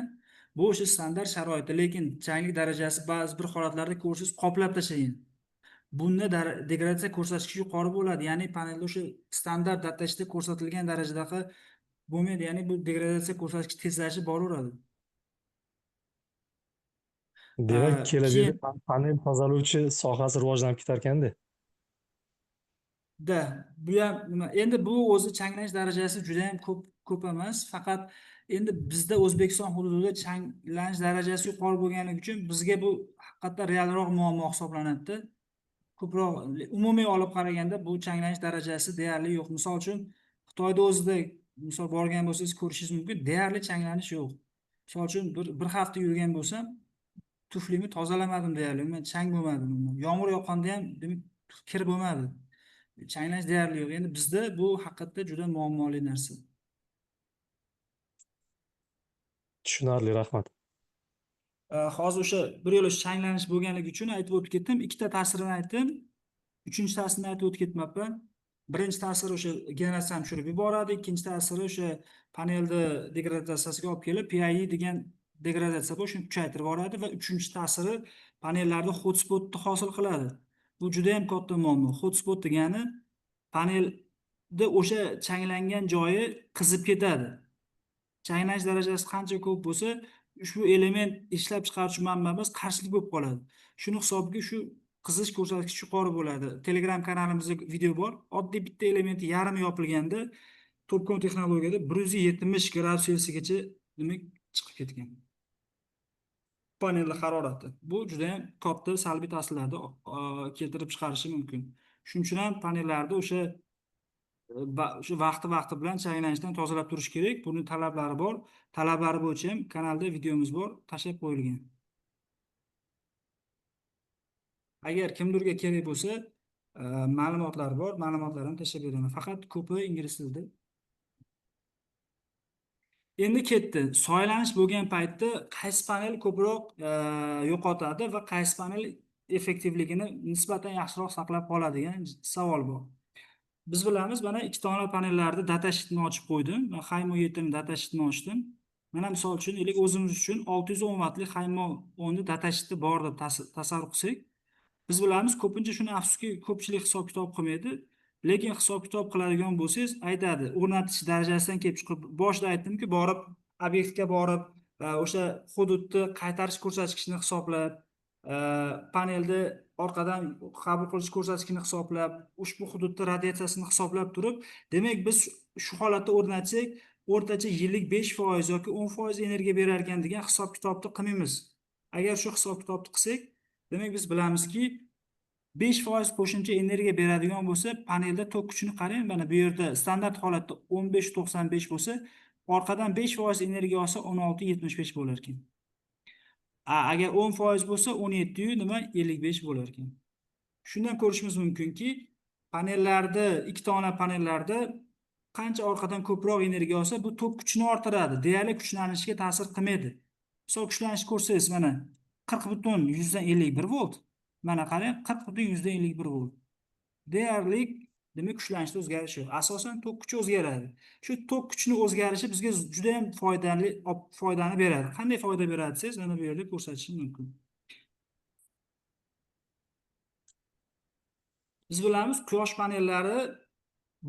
A: Bu o'sha standart sharoitda, lekin changlik darajasi ba'zi bir holatlarda ko'rsangiz qoplab tashlagan. Bunda degradatsiya ko'rsatkichi yuqori bo'ladi. Ya'ni panelda o'sha standart datashda ko'rsatilgan darajadagi bo'lmaydi. Ya'ni bu degradatsiya ko'rsatkichi tezlashib boraveradi.
B: Demak, kelajakda panel tozalovchi sohasi rivojlanib ketar ekanda.
A: Bu ham nima? Endi bu o'zi changlanish darajasi juda ham ko'p emas, faqat endi bizda O'zbekiston hududida changlanish darajasi yuqori bo'lganligi uchun bizga bu haqiqatda realroq muammo hisoblanadi-da. Ko'proq umumiy olib qaraganda bu changlanish darajasi deyarli yo'q. Misol uchun Xitoyda o'zida misol borgan bo'lsangiz ko'rishingiz mumkin, deyarli changlanish yo'q. Misol uchun bir hafta yurgan bo'lsam, tuflimni tozalamadim deyarli, men chang bo'lmadi. Yomg'ir yoqqanda ham kir bo'lmadi. Changlanish deyarli yo'q. Endi bizda bu haqiqatda juda muammoli narsa.
B: Tushunarli, rahmat.
A: Hozir o'sha bir yo'la changlanish bo'lganligi uchun aytib o'tib ketdim. Ikkita ta'sirini aytdim. Uchinchi ta'sirini aytib o'tib ketmabman. Birinchi ta'siri o'sha generatsiyani tushirib yuboradi, ikkinchi ta'siri o'sha panelni degradatsiyasiga olib kelib, PIE degan degradatsiya bor, shuni kuchaytirib yuboradi va uchinchi ta'siri panellarda hotspotni hosil qiladi. Bu juda ham katta muammo. Hotspot degani panelda o'sha changlangan joyi qizib ketadi. Changlanish darajasi qancha ko'p bo'lsa, ushbu element ishlab chiqaruvchi manbamiz qarshilik bo'lib qoladi. Shuni hisobiga shu qizish ko'rsatkichi yuqori bo'ladi. Telegram kanalimizda video bor. Oddiy bitta elementi yarmi yopilganda Topcon texnologiyada 170 gradus Selsigacha demak chiqib ketgan. Panelning harorati. Bu juda ham katta salbiy ta'sirlarni keltirib chiqarishi mumkin. Shuning uchun ham panellarda o'sha vaqti bilan changlanishdan tozalab turish kerak. Buning talablari bor. Talablari bo'yicha ham kanalda videomiz bor, tashlab qo'yilgan. Agar kimdirga kerak bo'lsa, ma'lumotlar bor, ma'lumotlarni tashlab beraman. Faqat ko'pi ingliz tilida. Endi ketdi. Soylanish bo'lgan paytda qaysi panel ko'proq yo'qotadi va qaysi panel effektivligini nisbatan yaxshiroq saqlab qoladigan savol bor. Biz bilamiz, mana ikkita panellarni datasheetni ochib qo'ydim. Men Haymo 7 ni datasheetni ochdim. Mana misol uchun, o'zimiz uchun 610 vatlik Haymo 10 ni datasheeti bor deb tasavvur qilsak, biz bilamiz, ko'pincha shuni afsuski ko'pchilik hisob-kitob qilmaydi. Lekin hisob-kitob qiladigan bo'lsangiz, aytadi, o'rnatish darajasidan kelib chiqib, boshida aytdimki, borib obyektga borib, o'sha hududni qaytarish ko'rsatkichini hisoblab, panelda orqadan qabul qilish ko'rsatkichini hisoblab, ushbu hududda radiatsiyasini hisoblab turib, demak biz shu holatda o'rnatsak, o'rtacha yillik 5% yoki 10% energiya berar ekan degan hisob-kitobni qilmaymiz. Agar shu hisob-kitobni qilsak, demak biz bilamizki, 5% qo'shimcha energiya beradigan bo'lsa, panelda tok kuchini qarang, mana bu yerda standart holatda 15.95 bo'lsa, orqadan 5% energiya olsa 16.75 bo'lar ekan. Agar 10% bo'lsa 17.55 bo'lar ekan. Shundan ko'rishimiz mumkinki, panellarda, ikkita panellarda qancha orqadan ko'proq energiya olsa, bu tok kuchini orttiradi, deyarli kuchlanishiga ta'sir qilmaydi. Misol kuchlanish ko'rsangiz, mana 40.151 volt. Mana qarang, 40.151 volt. Deyarli demak kuchlanishda o'zgarish yo'q. Asosan tok kuchi o'zgaradi. Shu tok kuchini o'zgarishi bizga juda ham foydani beradi. Qanday foyda beradi desangiz, mana bu yerda ko'rsatishim mumkin. Biz bilamiz, quyosh panellari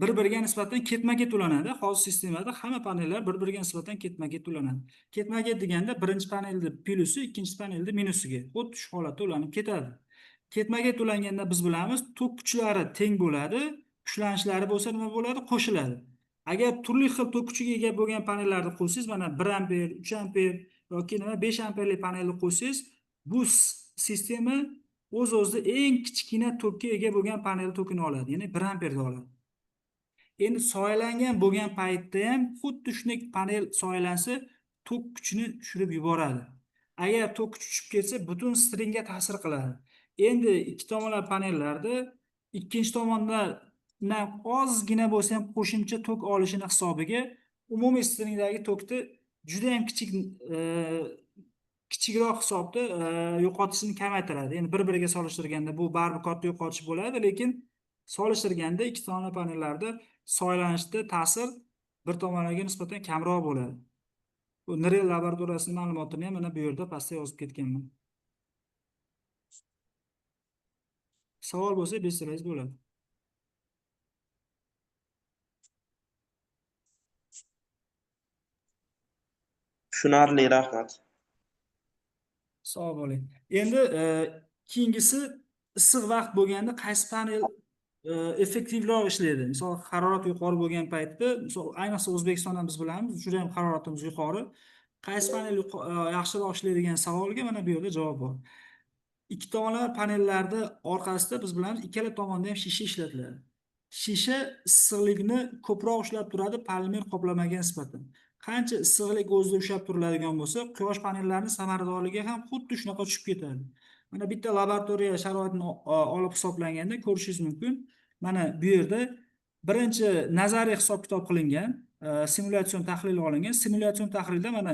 A: bir-biriga nisbatan ketma-ket ulanadi. Hozir sistemada hamma panellar bir-biriga nisbatan ketma-ket ulanadi. Ketma-ket deganda birinchi panelda plyusi, ikkinchi panelda minusiga, xuddi shu holatda ulanib ketadi. Ketma-ket ulanganda biz bilamiz, tok kuchlari teng bo'ladi, kuchlanishlari bo'lsa nima bo'ladi? Qo'shiladi. Agar turli xil tok kuchiga ega bo'lgan panellarni qo'ysangiz, mana 1 amper, 3 amper yoki 5 amperli panelni qo'ysangiz, bu sistema o'z-o'zida eng kichkina tokka ega bo'lgan panel tokini oladi, ya'ni 1 amperda oladi. Endi soylangan bo'lgan paytda ham xuddi shunday panel soylansa, tok kuchini tushirib yuboradi. Agar tok kuchi tushib ketsa, butun stringga ta'sir qiladi. Endi ikki tomonlama panellarda ikkinchi tomondan ozgina bo'lsa ham qo'shimcha tok olishini hisobiga umumiy stringdagi tokni juda ham kichikroq hisobda yo'qotishini kamaytiradi. Endi bir-biriga solishtirganda bu baribir katta yo'qotish bo'ladi, lekin solishtirganda ikki tomonlama panellarda soylanishda ta'sir bir tomonlarga nisbatan kamroq bo'ladi. Bu NREL laboratoriyasining ma'lumotini ham mana bu yerda pastda yozib ketganman. Savol bo'lsa, bersangiz bo'ladi.
E: Tushunarli, rahmat.
A: Sog' bo'ling. Endi keyingisi issiq vaqt bo'lganda qaysi panel effektivroq ishlaydi? Misol harorat yuqori bo'lgan paytda, misol ayniqsa O'zbekistonda biz bilamiz, juda ham haroratimiz yuqori. Qaysi panel yaxshiroq ishlaydigan savolga mana bu yerda javob bor. Ikki tomonlama panellarda orqasida biz bilamiz, ikkala tomonda ham shisha ishlatiladi. Shisha issiqlikni ko'proq ushlab turadi polimer qoplamaga nisbatan. Qancha issiqlik o'zida ushlab turiladigan bo'lsa, quyosh panellarining samaradorligi ham xuddi shunaqa tushib ketadi. Mana bitta laboratoriya sharoitini olib hisoblanganda ko'rishingiz mumkin. Mana bu yerda birinchi nazariy hisob-kitob qilingan, simulятsion tahlil olingan. Simulятsion tahlilda mana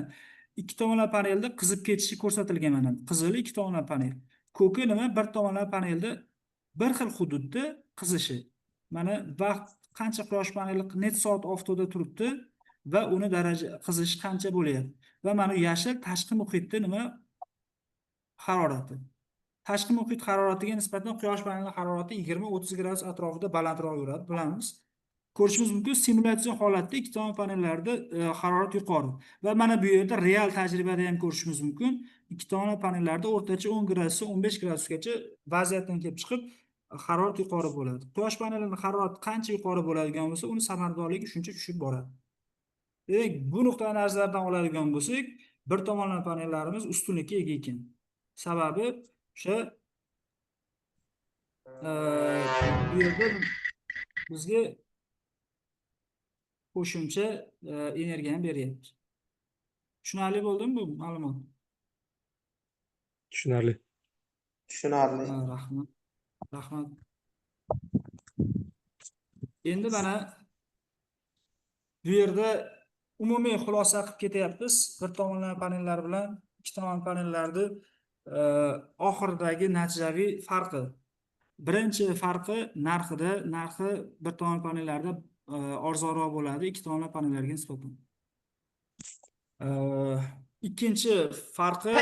A: ikki tomonlama panelda qizib ketishi ko'rsatilgan, mana qizil ikki tomonlama panel. Ko'ki nima? Bir tomonlama panelda bir xil hududda qizishi. Mana vaqt qancha quyosh paneli net soat oftobda turibdi va uni daraja qizishi qancha bo'lyapti. Va mana yashil tashqi muhitda nima harorati. Tashqi muhit haroratiga nisbatan quyosh paneli harorati 20-30 gradus atrofida balandroq yuradi, bilamiz. Ko'rishimiz mumkin, simulyatsiya holatda ikki tomon panellarda harorat yuqori. Va mana bu yerda real tajribada ham ko'rishimiz mumkin. Ikki tomon panellarda o'rtacha 10 gradus 15 gradusgacha vaziyatdan kelib chiqib harorat yuqori bo'ladi. Quyosh panelining harorati qancha yuqori bo'ladigan bo'lsa, uni samaradorligi shuncha tushib boradi. Demak, bu nuqtai nazardan oladigan bo'lsak, bir tomonlama panellarimiz ustunlikka ega ekan. Sababi o'sha bu yerda bizga qo'shimcha energiyani beryapti. Tushunarli bo'ldimi bu ma'lumot?
B: Tushunarli.
E: Tushunarli.
A: Rahmat. Rahmat. Endi mana bu yerda umumiy xulosa qilib ketyapmiz. Bir tomonlama panellar bilan ikki tomonlama panellarni oxiridagi natijaviy farqi. Birinchi farqi narxida, narxi bir tomonlama panellarda arzonroq bo'ladi ikki tomonlama panellarga nisbatan. Ikkinchi farqi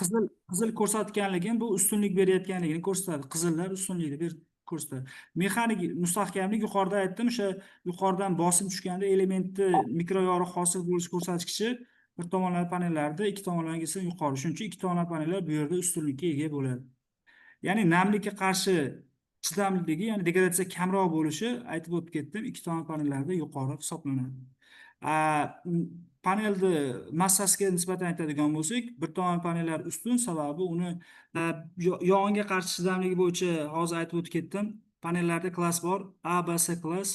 A: qizil ko'rsatganligim bu ustunlik berayotganligini ko'rsatadi. Qizillar ustunlikni ko'rsatadi. Mexanik mustahkamlik yuqorida aytdim, o'sha yuqoridan bosim tushganda elementni mikroyorug' hosil bo'lish ko'rsatkichi bir tomonlama panellarda ikki tomonlamaga yuqori. Shuning uchun ikki tomonlama panellar bu yerda ustunlikka ega bo'ladi. Ya'ni namlikka qarshi chidamliligi, ya'ni degradatsiya kamroq bo'lishi aytib o'tib ketdim, ikki tomon panellarda yuqori hisoblanadi. Panelni massasiga nisbatan aytadigan bo'lsak, bir tomon panellar ustun, sababi uni yong'inga qarshi chidamligi bo'yicha hozir aytib o'tib ketdim. Panellarda klass bor, A, B, C klass,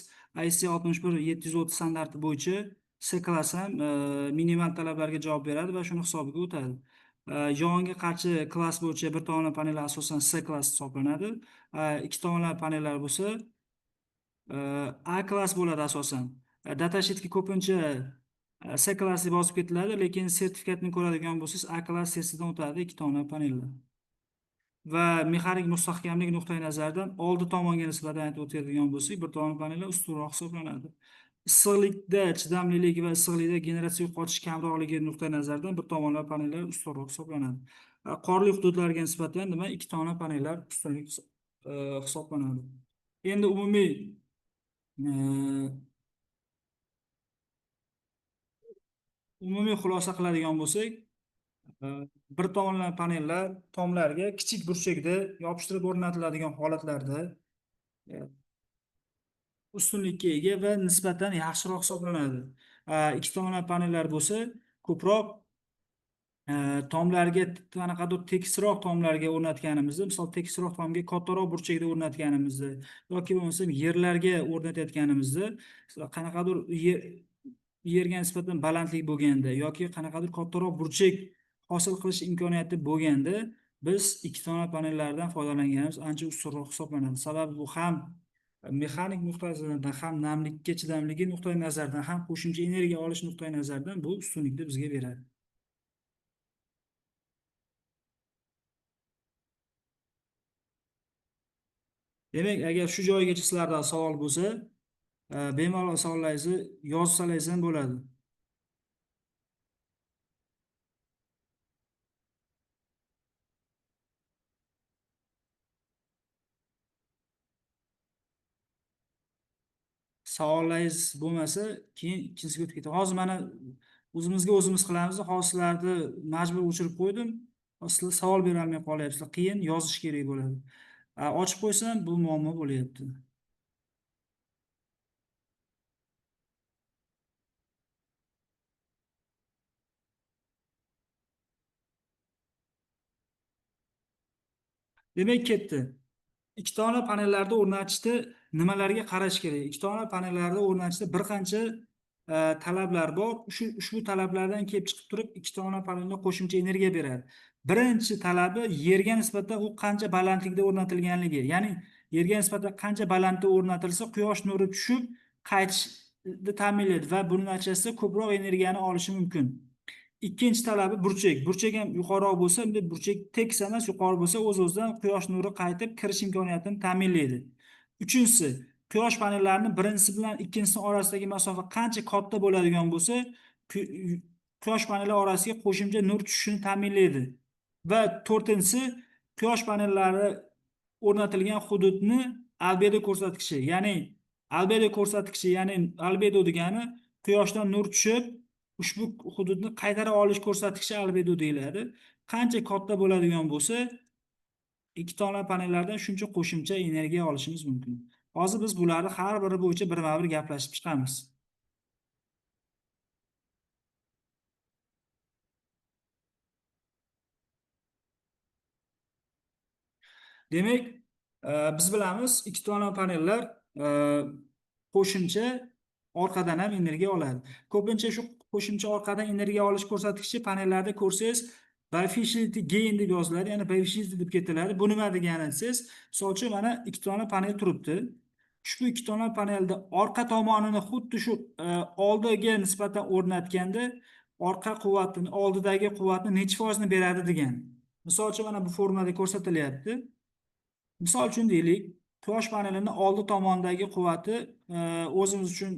A: IC 61730 standarti bo'yicha C klass ham minimal talablarga javob beradi va shuni hisobiga o'tadi. Yong'inga qarshi klass bo'yicha bir tomonlama panellar asosan C klass hisoblanadi. Ikki tomonlama panellar bo'lsa A klass bo'ladi asosan. Datasheetga ko'pincha C klassga bosib ketiladi, lekin sertifikatni ko'radigan bo'lsangiz A klass testidan o'tadi ikki tomonlama panellar. Va mexanik mustahkamlik nuqtai nazaridan oldi tomonga nisbatan aytib o'tadigan bo'lsak, bir tomonlama panellar ustunroq hisoblanadi. Issiqlikda chidamlilik va issiqlikda generatsiya yo'qotish kamroqligi nuqtai nazaridan bir tomonlama panellar ustunroq hisoblanadi. Qorli hududlarga nisbatan nima ikki tomonlama panellar ustunlik hisoblanadi. Endi umumiy xulosa qiladigan bo'lsak, bir tomonlama panellar tomlarga kichik burchakda yopishtirib o'rnatiladigan holatlarda ustunlikka ega va nisbatan yaxshiroq hisoblanadi. Ikki tomonlama panellar bo'lsa, ko'proq tomlarga qanaqadir tekisroq tomlarga o'rnatganimizda, misol tekisroq tomga kattaroq burchakda o'rnatganimizda yoki bo'lmasa yerlarga o'rnatayotganimizda, qanaqadir yerga nisbatan balandlik bo'lganda yoki qanaqadir kattaroq burchak hosil qilish imkoniyati bo'lganda biz ikki tomonlama panellardan foydalanganimiz ancha ustunroq hisoblanadi. Sababi bu ham mexanik nuqtai nazaridan, ham namlikka chidamligi nuqtai nazaridan, ham qo'shimcha energiya olish nuqtai nazaridan bu ustunlikni bizga beradi. Demak, agar shu joygacha sizlarda savol bo'lsa, bemalol savollaringizni yozsalaringiz ham bo'ladi. Savollaringiz bo'lmasa, keyin ikkinchisiga o'tib ketamiz. Hozir mana o'zimizga o'zimiz qilamiz. Hozir sizlarni majbur o'chirib qo'ydim. Sizlar savol bera olmay qolyapsizlar. Keyin yozish kerak bo'ladi. Ochib qo'ysam, bu muammo bo'lyapti. Demak, ketdi. Ikki tomon panellarda o'rnatishda nimalarga qarash kerak? Ikki tomon panellarda o'rnatishda bir qancha talablar bor. Ushbu talablardan kelib chiqib turib, ikki tomon panelga qo'shimcha energiya beradi. Birinchi talabi yerga nisbatan u qancha balandlikda o'rnatilganligi. Ya'ni yerga nisbatan qancha balandda o'rnatilsa, quyosh nuri tushib qaytishni ta'minlaydi va buning natijasida ko'proq energiyani olishi mumkin. Ikkinchi talabi burchak. Burchak ham yuqoriroq bo'lsa, bunday burchak tekis emas, yuqori bo'lsa, o'z-o'zidan quyosh nuri qaytib kirish imkoniyatini ta'minlaydi. Uchinchisi, quyosh panellarini birinchisi bilan ikkinchisi orasidagi masofa qancha katta bo'ladigan bo'lsa, quyosh panellari orasiga qo'shimcha nur tushishini ta'minlaydi. Va to'rtinchisi, quyosh panellari o'rnatilgan hududni albedo ko'rsatkichi, ya'ni albedo degani quyoshdan nur tushib, ushbu hududni qaytara olish ko'rsatkichi albedo deyiladi. Qancha katta bo'ladigan bo'lsa, ikki tomon panellardan shuncha qo'shimcha energiya olishimiz mumkin. Hozir biz bularni har biri bo'yicha birma-bir gaplashib chiqamiz. Demak, biz bilamiz, ikki tomon panellar qo'shimcha orqadan ham energiya oladi. Ko'pincha shu qo'shimcha orqadan energiya olish ko'rsatkichi panellarda ko'rsangiz, bifaciality gain deb yoziladi, ya'ni bifaciality deb ketiladi. Bu nima degani desiz, misol uchun mana ikki tomon panel turibdi. Ushbu ikki tomon panelda orqa tomonini xuddi shu oldiga nisbatan o'rnatganda, orqa quvvatini, oldidagi quvvatni necha foizni beradi degan. Misol uchun mana bu formulada ko'rsatilyapti. Misol uchun deylik, quyosh panelining oldi tomonidagi quvvati o'zimiz uchun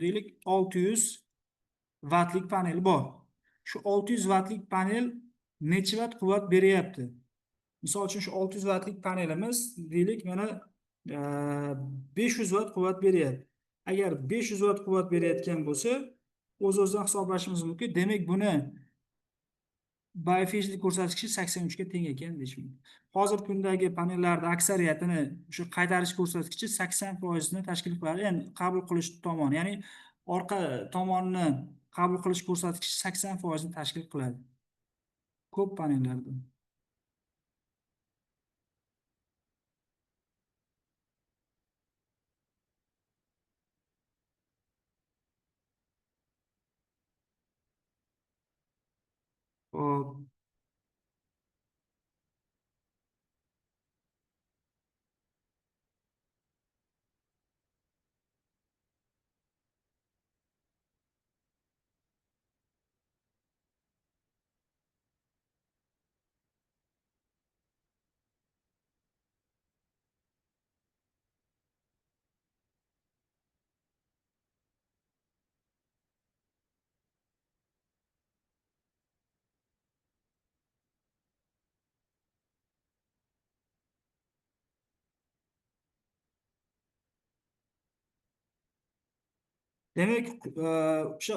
A: deylik 600 vattlik panel bor. Shu 600 vattlik panel necha vatt quvvat beryapti? Misol uchun shu 600 vattlik panelimiz deylik mana 500 vatt quvvat beryapti. Agar 500 vatt quvvat berayotgan bo'lsa, o'z-o'zidan hisoblashimiz mumkin. Demak, buni bifaciality ko'rsatkichi 83 ga teng ekan deyish mumkin. Hozirgi kundagi panellarda aksariyatini shu qaytarish ko'rsatkichi 80% ni tashkil qiladi. Ya'ni qabul qilish tomoni, ya'ni orqa tomonni qabul qilish ko'rsatkichi 80% ni tashkil qiladi. Ko'p panellarda. Hop. Demak, o'sha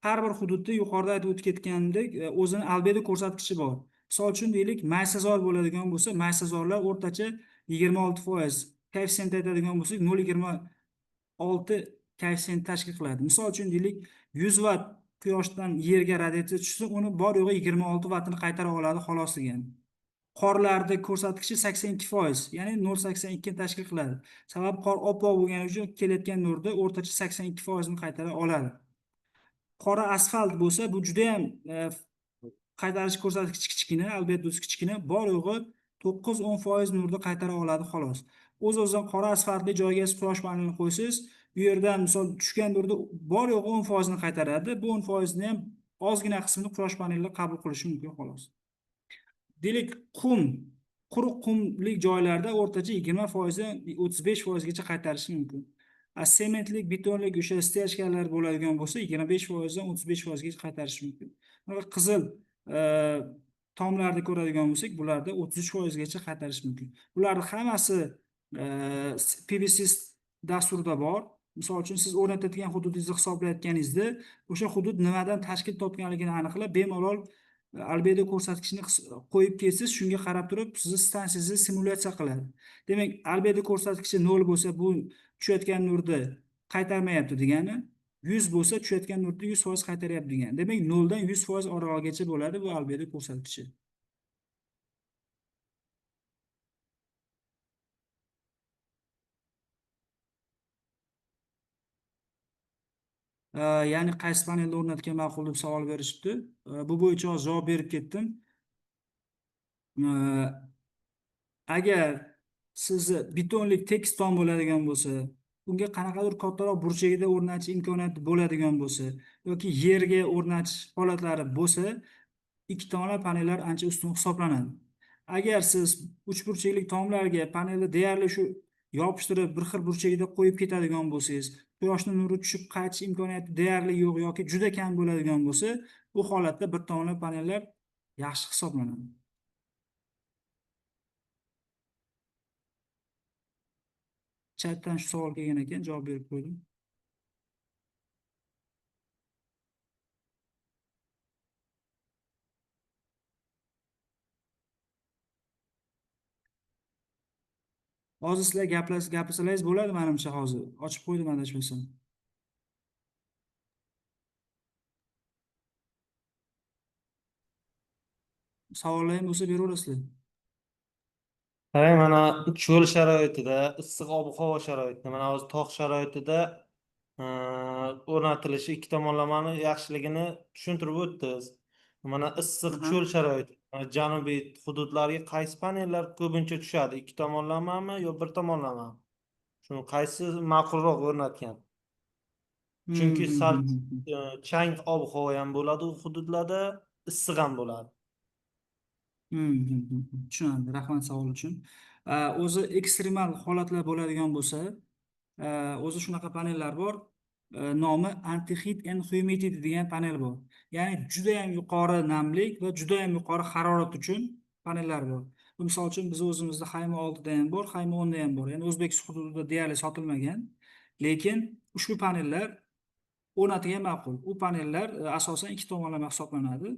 A: har bir hududda yuqorida aytib o'tib ketgandek, o'zini albedo ko'rsatkichi bor. Misol uchun deylik, maysazor bo'ladigan bo'lsa, maysazorlar o'rtacha 26%, koeffitsient aytadigan bo'lsak 0,26 koeffitsient tashkil qiladi. Misol uchun deylik, 100 vatt quyoshdan yerga radiatsiya tushsa, uni bor yo'g'i 26 vattini qaytara oladi xolos degani. Qorlarda ko'rsatkichi 82%, ya'ni 0,82 tashkil qiladi. Sababi qor oppoq bo'lgani uchun kelayotgan nurda o'rtacha 82% ni qaytara oladi. Qora asfalt bo'lsa, bu juda ham qaytarish ko'rsatkichi kichkina, albedosi kichkina, bor yo'g'i 9-10% nurni qaytara oladi xolos. O'z-o'zidan qora asfaltli joyga quyosh panelini qo'ysangiz, bu yerdan misol tushgan nurni bor yo'g'i 10% ni qaytaradi. Bu 10% ni ham ozgina qismini quyosh panellari qabul qilishi mumkin xolos. Deylik, quruq qumlik joylarda o'rtacha 20% dan 35% gacha qaytarishi mumkin. Sementlik, betonlik o'sha stechkalar bo'ladigan bo'lsa, 25% dan 35% gacha qaytarishi mumkin. Mana qizil tomlarni ko'radigan bo'lsak, bularda 33% gacha qaytarish mumkin. Bularning hammasi PVC dasturida bor. Misol uchun siz o'rnatadigan hududingizni hisoblayotganingizda, o'sha hudud nimadan tashkil topganligini aniqlab, bemalol albedo ko'rsatkichini qo'yib kelsangiz, shunga qarab turib sizni stansiyangizni simulyatsiya qiladi. Demak, albedo ko'rsatkichi 0 bo'lsa, bu tushayotgan nurni qaytarmayapti degani, 100 bo'lsa, tushayotgan nurni 100% qaytaryapti degani. Demak, 0 dan 100% oraligacha bo'ladi bu albedo ko'rsatkichi. Ya'ni qaysi panelni o'rnatgan ma'qul deb savol berishibdi. Bu bo'yicha hozir javob berib ketdim. Agar sizni betonlik tekis tom bo'ladigan bo'lsa, unga qanaqadir kattaroq burchagida o'rnatish imkoniyati bo'ladigan bo'lsa yoki yerga o'rnatish holatlari bo'lsa, ikkitona panellar ancha ustun hisoblanadi. Agar siz uchburchakli tomlarga panelni deyarli shu yopishtirib bir xil burchagida qo'yib ketadigan bo'lsangiz, quyoshning nuri tushib qaytish imkoniyati deyarli yo'q yoki juda kam bo'ladigan bo'lsa, bu holatda bir tomonlama panellar yaxshi hisoblanadi. Chatdan shu savol kelgan ekan, javob berib qo'ydim. Hozir sizlar gapirsangiz bo'ladi, menimcha hozir. Ochib qo'ydim adashmasam. Savollar ham bo'lsa beraverasizlar.
F: Qarang, mana cho'l sharoitida, issiq ob-havo sharoitida, mana hozir tog' sharoitida o'rnatilishi ikki tomonlamani yaxshiligini tushuntirib o'tdingiz. Mana issiq cho'l sharoiti, janubiy hududlarga qaysi panellar ko'pincha tushadi? Ikki tomonlamami yo bir tomonlamami? Shuni qaysi ma'qulroq o'rnatgan? Chunki sal chang ob-havo ham bo'ladi u hududlarda, issiq ham bo'ladi.
A: Tushunarli. Rahmat savol uchun. O'zi ekstremal holatlar bo'ladigan bo'lsa, o'zi shunaqa panellar bor. Nomi anti-heat and humidity degan panel bor. Ya'ni juda ham yuqori namlik va juda ham yuqori harorat uchun panellar bor. Bu misol uchun biz o'zimizda Hayma 6 da ham bor, Hayma 10 da ham bor. Ya'ni O'zbekiston hududida deyarli sotilmagan. Lekin ushbu panellar o'rnatilgan ma'qul. U panellar asosan ikki tomonlama hisoblanadi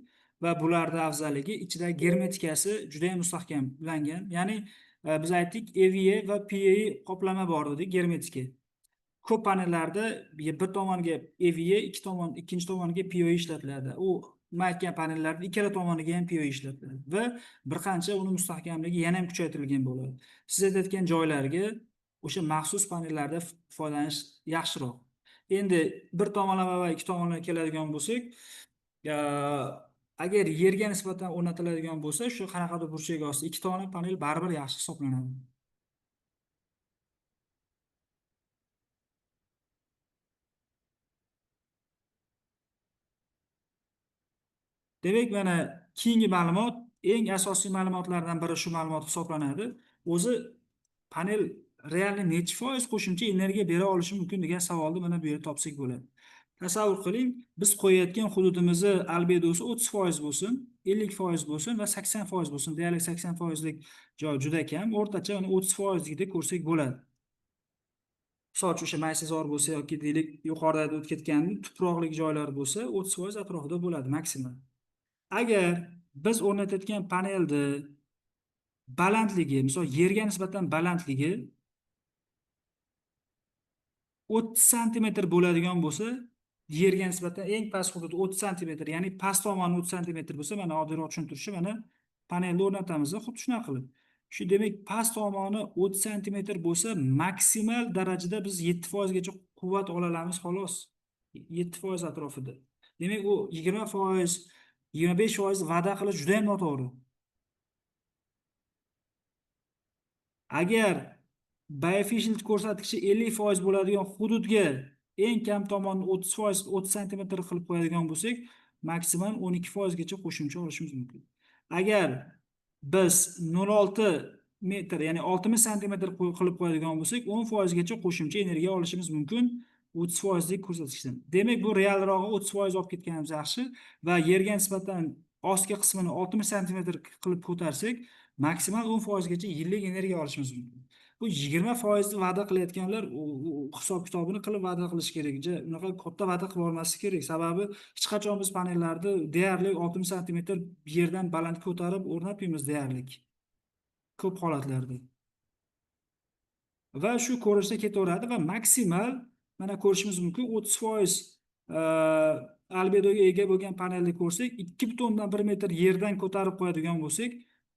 A: va bularda afzalligi ichidagi germetikasi juda ham mustahkamlangan. Ya'ni biz aytdik EVA va PA qoplama bor dedik, germetika. Ko'p panellarda bir tomoniga EVA, ikkinchi tomoniga PA ishlatiladi. U nima aytgan panellarda ikkala tomoniga ham PA ishlatiladi va bir qancha uni mustahkamligi yana ham kuchaytirilgan bo'ladi. Siz aytayotgan joylarga o'sha maxsus panellarda foydalanish yaxshiroq. Endi bir tomonlama va ikki tomonlama keladigan bo'lsak, agar yerga nisbatan o'rnatiladigan bo'lsa, shu qanaqadir burchak ostida ikki tomonlama panel baribir yaxshi hisoblanadi. Demak, mana keyingi ma'lumot, eng asosiy ma'lumotlardan biri shu ma'lumot hisoblanadi. O'zi panel realni necha foiz qo'shimcha energiya bera olishi mumkin degan savolni mana bu yerda topsak bo'ladi. Tasavvur qiling, biz qo'yayotgan hududimizni albedosi 30% bo'lsin, 50% bo'lsin va 80% bo'lsin. Deyarli 80%lik joy juda kam, o'rtacha uni 30%likda ko'rsak bo'ladi. Misol uchun o'sha maysazor bo'lsa yoki deylik yuqorida o'tib ketgan tuproqlik joylar bo'lsa, 30% atrofida bo'ladi maksimum. Agar biz o'rnatayotgan panelni balandligi, misol yerga nisbatan balandligi 30 sm bo'ladigan bo'lsa, yerga nisbatan eng past hudud 30 sm, ya'ni past tomoni 30 sm bo'lsa, mana oddiyroq tushuntirishi, mana panelni o'rnatamiz, xuddi shunaqa qilib. Shu demak, past tomoni 30 sm bo'lsa, maksimal darajada biz 7% gacha quvvat ola olamiz xolos. 7% atrofida. Demak, u 20%, 25% va'da qilish juda ham noto'g'ri. Agar Biofishing ko'rsatkichi 50% bo'ladigan hududga eng kam tomonni 30%, 30 sm qilib qo'yadigan bo'lsak, maksimum 12% gacha qo'shimcha olishimiz mumkin. Agar biz 0.6 metr, ya'ni 60 sm qilib qo'yadigan bo'lsak, 10% gacha qo'shimcha energiya olishimiz mumkin 30% lik ko'rsatkichdan. Demak, bu realrog'i 30% olib ketganimiz yaxshi va yerga nisbatan ostki qismini 60 sm qilib ko'tarsak, maksimal 10% gacha yillik energiya olishimiz mumkin. Bu 20% va'da qilayotganlar hisob kitobini qilib va'da qilish kerak. Unaqa katta va'da qilib olmaslik kerak. Sababi hech qachon biz panellarni deyarli 60 sm yerdan baland ko'tarib o'rnatmaymiz deyarli. Ko'p holatlarda. Va shu ko'rinishda ketaveradi va maksimal mana ko'rishimiz mumkin 30% albedoga ega bo'lgan panelni ko'rsak, 2,1 metr yerdan ko'tarib qo'yadigan bo'lsak,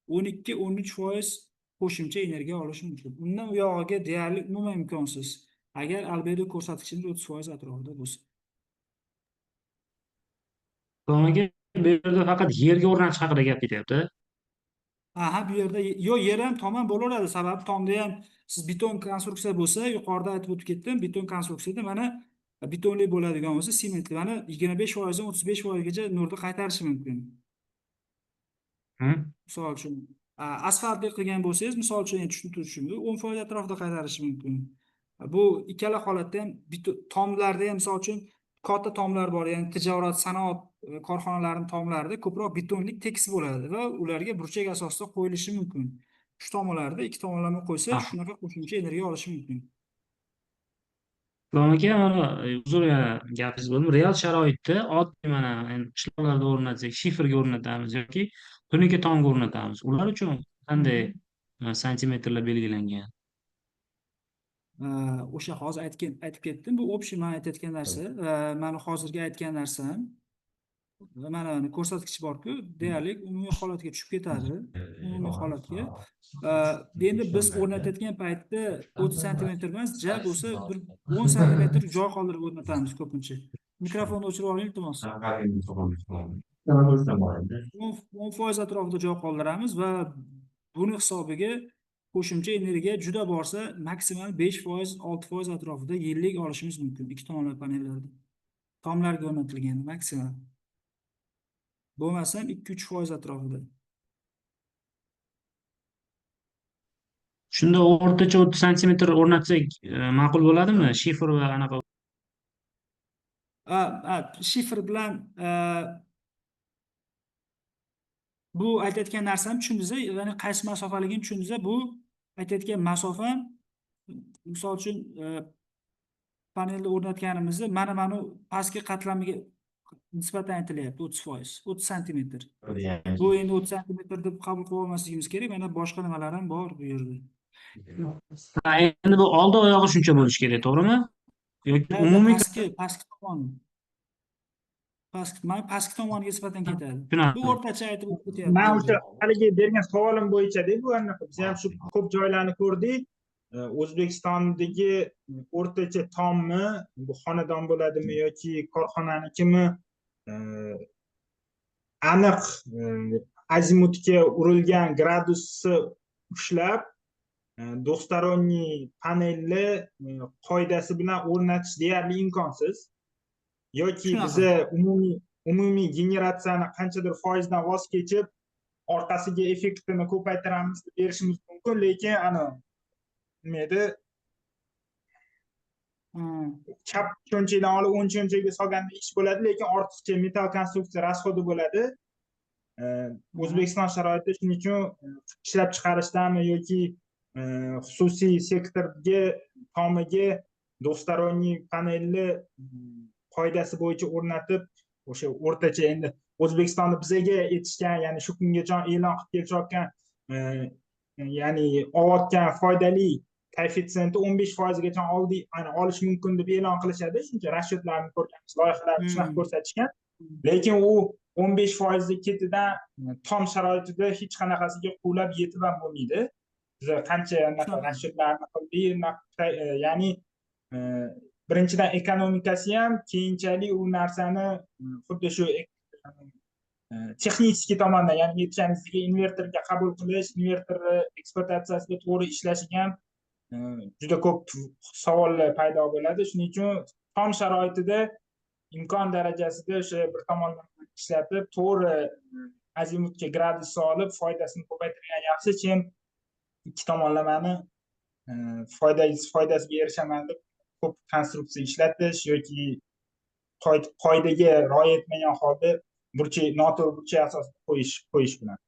A: 12-13% qo'shimcha energiya olish mumkin. Undan u yog'iga deyarli umuman imkonsiz. Agar albedo ko'rsatkichimiz 30% atrofida bo'lsa.
G: So'ngiga bu yerda faqat yerga o'rnatish haqida gap ketyapti.
A: Aha, bu yerda yo yer ham tom ham bo'laveradi. Sababi tomda ham siz beton konstruksiya bo'lsa, yuqorida aytib o'tib ketdim, beton konstruksiyada mana betonli bo'ladigan bo'lsa, sementli mana 25% dan 35%gacha nurni qaytarishi mumkin. Misol uchun asfaltli qilgan bo'lsangiz, misol uchun endi tushuntirishim 10% atrofida qaytarishi mumkin. Bu ikkala holatda ham tomlarda ham misol uchun katta tomlar bor, ya'ni tijorat, sanoat korxonalarining tomlarida ko'proq betonlik tekis bo'ladi va ularga burchak asosida qo'yilishi mumkin. Shu tomonlarda ikki tomonlama qo'ysa, shunaqa qo'shimcha energiya olishi mumkin.
G: Islom aka, mana uzr yana gapingiz bo'ldim. Real sharoitda oddiy mana endi qishloqlarda o'rnatsak, shiferga o'rnatamiz yoki tunuka tomga o'rnatamiz. Ular uchun qanday santimetrlar belgilangan?
A: O'sha hozir aytib ketdim. Bu общий men aytayotgan narsa, mani hozirgi aytgan narsam mana ko'rsatkich bor-ku, deyarli umumiy holatga tushib ketadi. Umumiy holatga. Endi biz o'rnatayotgan paytda 30 santimetr emas, ja bo'lsa bir 10 santimetr joy qoldirib o'rnatamiz ko'pincha. Mikrofonni o'chirib oling, iltimos. 10% atrofida joy qoldiramiz va buni hisobiga qo'shimcha energiya juda borsa maksimal 5%, 6% atrofida yillik olishimiz mumkin ikki tomonlama panellarda. Tomlarga o'rnatilgan maksimal. Bo'lmasam 2-3% atrofida.
G: Shunda o'rtacha 30 santimetr o'rnatsak ma'qul bo'ladimi? Shifer va anaqa
A: Shifer bilan bu aytayotgan narsani tushundingiz, ya'ni qaysi masofaligini tushundingiz. Bu aytayotgan masofa misol uchun panelni o'rnatganimizda mana pastki qatlamiga nisbatan aytilyapti 30%, 30 santimetr. Bu endi 30 santimetr deb qabul qilib olmasligimiz kerak. Mana boshqa nimalar ham bor bu yerda.
G: endi bu oldi oyog'i shuncha bo'lishi kerak, to'g'rimi? Yoki umumiy
A: pastki tomon. Pastki tomoniga nisbatan ketadi.
G: Tushunarli.
A: Bu o'rtacha aytib o'tyapti.
C: Men o'sha haligi bergan savolim bo'yicha-da bu anaqa biz ham shu ko'p joylarni ko'rdik. O'zbekistondagi o'rtacha tommi bu xonadon bo'ladimi yoki korxonanikimi aniq azimutga urilgan gradusni ushlab двухсторонний panelni qoidasi bilan o'rnatish deyarli imkonsiz. Yoki biza umumiy generatsiyani qanchadir foizdan voz kechib orqasiga effektini ko'paytiramiz deb berishimiz mumkin, lekin ana nima edi chap cho'nchakdan olib o'ng cho'nchakka solganda ish bo'ladi, lekin ortiqcha metall konstruksiya rasxodi bo'ladi. O'zbekiston sharoitida shuning uchun ishlab chiqarishdami yoki xususiy sektorga tomiga двухсторонний panelni qoidasi bo'yicha o'rnatib o'sha o'rtacha endi O'zbekistonda bizaga yetishgan, ya'ni shu kungacha e'lon qilib kelishayotgan ya'ni olayotgan foydali koeffitsiyenti 15% gacha olish mumkin deb e'lon qilishadi. Shuncha rashodlarni ko'rganmiz, loyihalarni shunaqa ko'rsatishgan. Lekin u 15% ketidan tom sharoitida hech qanaqasiga quvlab yetib ham bo'lmaydi. Biz qancha rashodlarni qildik, ya'ni birinchidan ekonomikasi ham, keyinchalik u narsani xuddi shu texnik tomondan, ya'ni aytganingizdek invertorga qabul qilish, invertor ekspluatatsiyasida to'g'ri ishlashiga ham juda ko'p savollar paydo bo'ladi. Shuning uchun tom sharoitida imkon darajasida o'sha bir tomonlama ishlatib, to'g'ri azimutga gradus solib, foydasini ko'paytirgan yaxshi, chem ikki tomonlamani foydasiga erishaman deb ko'p konstruksiya ishlatish yoki qoidaga rioya etmagan holda noto'g'ri burchak asosida qo'yish bilan.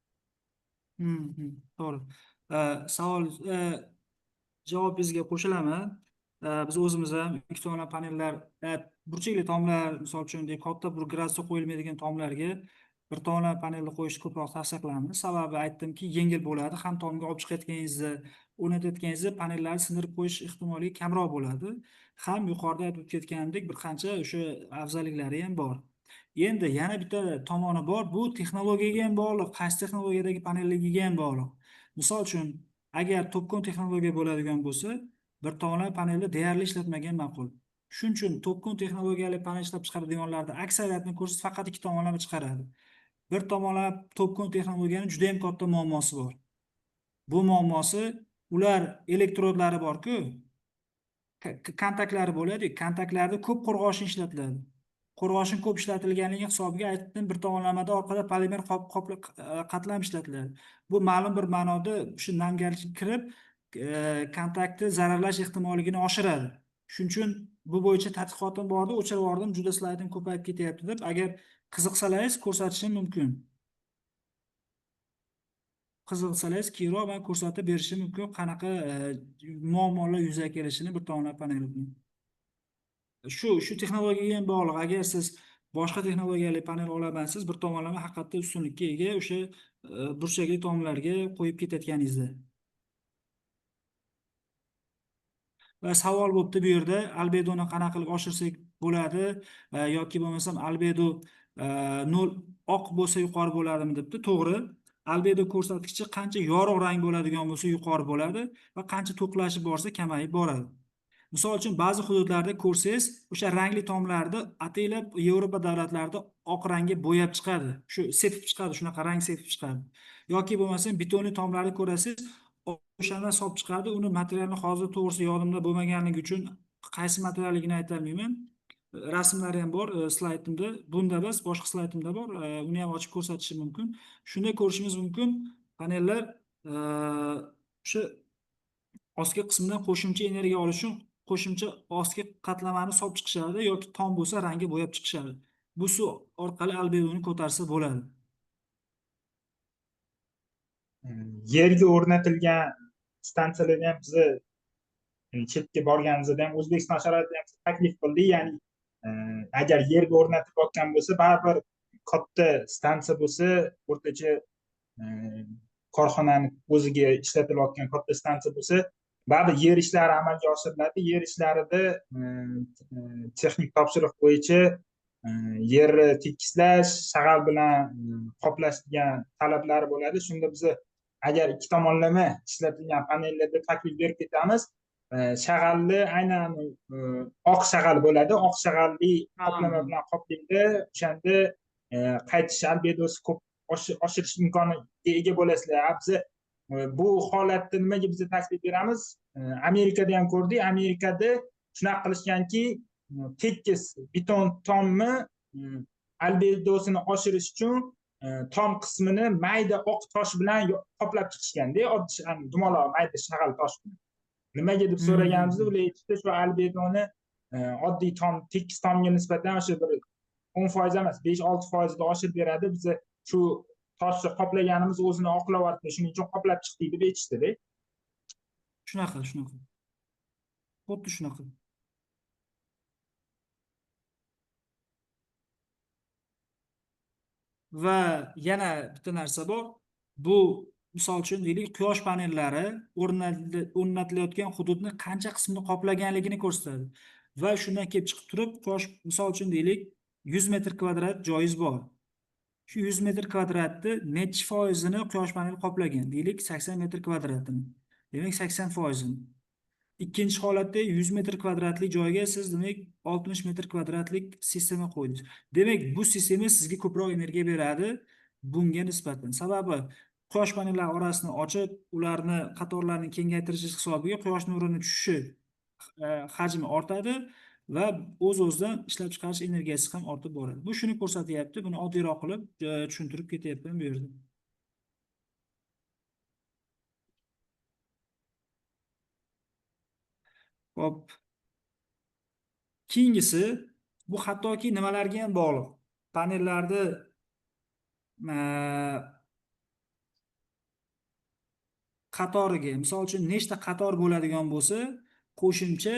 A: To'g'ri. Savol javobingizga qo'shilaman. Biz o'zimiz ham ikki tomonlama panellar, burchakli tomlar, misol uchun katta bir gradusda qo'yilmaydigan tomlarga bir tomonlama panelni qo'yishni ko'proq tavsiya qilamiz. Sababi aytdimki, yengil bo'ladi. Ham tomga olib chiqayotganingizda, o'rnatayotganingizda panellarni sindirib qo'yish ehtimoli kamroq bo'ladi. Ham yuqorida aytib ketganimdek bir qancha o'sha afzalliklari ham bor. Endi yana bitta tomoni bor. Bu texnologiyaga ham bog'liq, qaysi texnologiyadagi panelligiga ham bog'liq. Misol uchun, agar to'pkon texnologiya bo'ladigan bo'lsa, bir tomonlama panelni deyarli ishlatmagan ma'qul. Shuning uchun to'pkon texnologiyali panel ishlab chiqaradiganlarda aksariyatni ko'rsangiz faqat ikki tomonlama chiqaradi. bir tomonlama to'pkon texnologiyani juda ham katta muammosi bor. Bu muammosi ular elektrodlari bor-ku, kontaktlari bo'ladi. Kontaktlarda ko'p qo'rg'oshin ishlatiladi. Qo'rg'oshin ko'p ishlatilganligi hisobiga aytdim, bir tomonlamada orqada polimer qatlam ishlatiladi. Bu ma'lum bir ma'noda o'sha namgarlik kirib, kontaktni zararlash ehtimolligini oshiradi. Shuning uchun bu bo'yicha tadqiqotim bordi, o'chirib yubordim, juda slaydim ko'payib ketyapti deb. Agar qiziqsalaringiz ko'rsatishim mumkin. Qiziqsalaringiz keyinroq men ko'rsatib berishim mumkin, qanaqa muammolar yuzaga kelishini bir tomonlama panel bilan. Shu texnologiyaga ham bog'liq. Agar siz boshqa texnologiyali panel olamansiz, bir tomonlama haqiqatda ustunlikka ega o'sha burchakli tomlarga qo'yib ketayotganingizda. Va savol bo'libdi bu yerda, albedoni qanaqa qilib oshirsak bo'ladi yoki bo'lmasam albedo 0 oq bo'lsa yuqori bo'ladimi debdi. To'g'ri. Albedo ko'rsatkichi qancha yorug' rang bo'ladigan bo'lsa yuqori bo'ladi va qancha to'qlashib borsa kamayib boradi. Misol uchun ba'zi hududlarda ko'rsangiz, o'sha rangli tomlarni ataylab Yevropa davlatlarida oq rangga bo'yab chiqadi. Shu sepib chiqadi, shunaqa rang sepib chiqadi. Yoki bo'lmasam betonli tomlarni ko'rasiz, o'shandan solib chiqadi. Uni materialni hozir to'g'risi yodimda bo'lmaganligi uchun qaysi materialligini aytolmayman. Rasmlari ham bor slaydimda. Bunda emas, boshqa slaydimda bor. Uni ham ochib ko'rsatishim mumkin. Shunda ko'rishingiz mumkin, panellar o'sha ostki qismidan qo'shimcha energiya olish uchun qo'shimcha ostki qatlamani solib chiqishadi yoki tom bo'lsa rangi bo'yab chiqishadi. Bu suv orqali albedoni ko'tarsa bo'ladi.
C: Yerga o'rnatilgan stansiyalarni ham biz chetga borganimizda ham O'zbekiston sharoitida ham taklif qildik. Ya'ni agar yerga o'rnatilayotgan bo'lsa, baribir katta stansiya bo'lsa, o'rtacha korxonani o'ziga ishlatilayotgan katta stansiya bo'lsa, baribir yer ishlari amalga oshiriladi. Yer ishlarida texnik topshiriq bo'yicha yerni tekislash, shag'al bilan qoplash degan talablari bo'ladi. Shunda biz agar ikki tomonlama ishlatilgan panellarda taklif berib ketamiz. Shag'alni aynan oq shag'al bo'ladi. Oq shag'alli qoplama bilan qoplaydi. O'shanda qaytish albedosi ko'p oshirish imkoniga ega bo'lasizlar. Biz bu holatda nimaga biz taklif beramiz? Amerikada ham ko'rdik. Amerikada shunaqa qilishganki, tekis beton tomni albedosini oshirish uchun tom qismini mayda oq tosh bilan qoplab chiqishganda, oddiy dumaloq mayda shag'al tosh bilan. Nimaga deb so'raganimizda, ular aytishdi, shu albedoni oddiy tom, tekis tomga nisbatan o'sha bir 10% emas, 5-6% da oshirib beradi. Biz shu toshni qoplaganimiz o'zini oqlayapti, shuning uchun qoplab chiqdik deb aytishdi-da.
A: Shunaqa. Xuddi shunaqa. Va yana bitta narsa bor. Bu misol uchun deylik, quyosh panellari o'rnatilayotgan hududni qancha qismini qoplaganligini ko'rsatadi. Va shundan kelib chiqib turib, quyosh misol uchun deylik 100 metr kvadrat joyingiz bor. Shu 100 metr kvadratni necha foizini quyosh paneli qoplagan? Deylik 80 metr kvadratini. Demak 80%. Ikkinchi holatda 100 metr kvadratlik joyga siz demak 60 metr kvadratlik sistema qo'ydingiz. Demak, bu sistema sizga ko'proq energiya beradi bunga nisbatan. Sababi quyosh panellari orasini ochib, ularni qatorlarini kengaytirish hisobiga quyosh nurining tushishi hajmi ortadi va o'z-o'zidan ishlab chiqarish energiyasi ham ortib boradi. Bu shuni ko'rsatyapti. Buni oddiyroq qilib tushuntirib ketyapman bu yerda. Hop. Keyingisi, bu hattoki nimalarga ham bog'liq. Panellarni qatoriga, misol uchun nechta qator bo'ladigan bo'lsa, qo'shimcha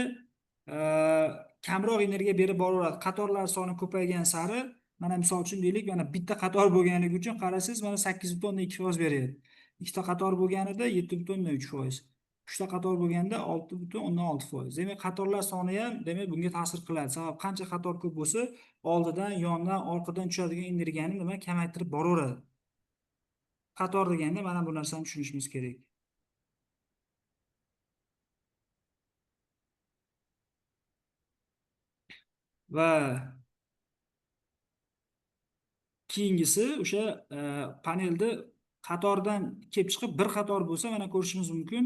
A: kamroq energiya berib boraveradi. Qatorlar soni ko'paygan sari, mana misol uchun deylik, mana bitta qator bo'lganligi uchun qarasangiz, mana 8.2% beryapti. Ikkita qator bo'lganida 7.3%. 3ta qator bo'lganda 6.6%. Demak, qatorlar soni ham demak bunga ta'sir qiladi. Sabab qancha qator ko'p bo'lsa, oldidan, yondan, orqadan tushadigan energiyani nima kamaytirib boraveradi. Qator deganda mana bu narsani tushunishimiz kerak. Va keyingisi o'sha panelni qatordan kelib chiqib bir qator bo'lsa, mana ko'rishimiz mumkin.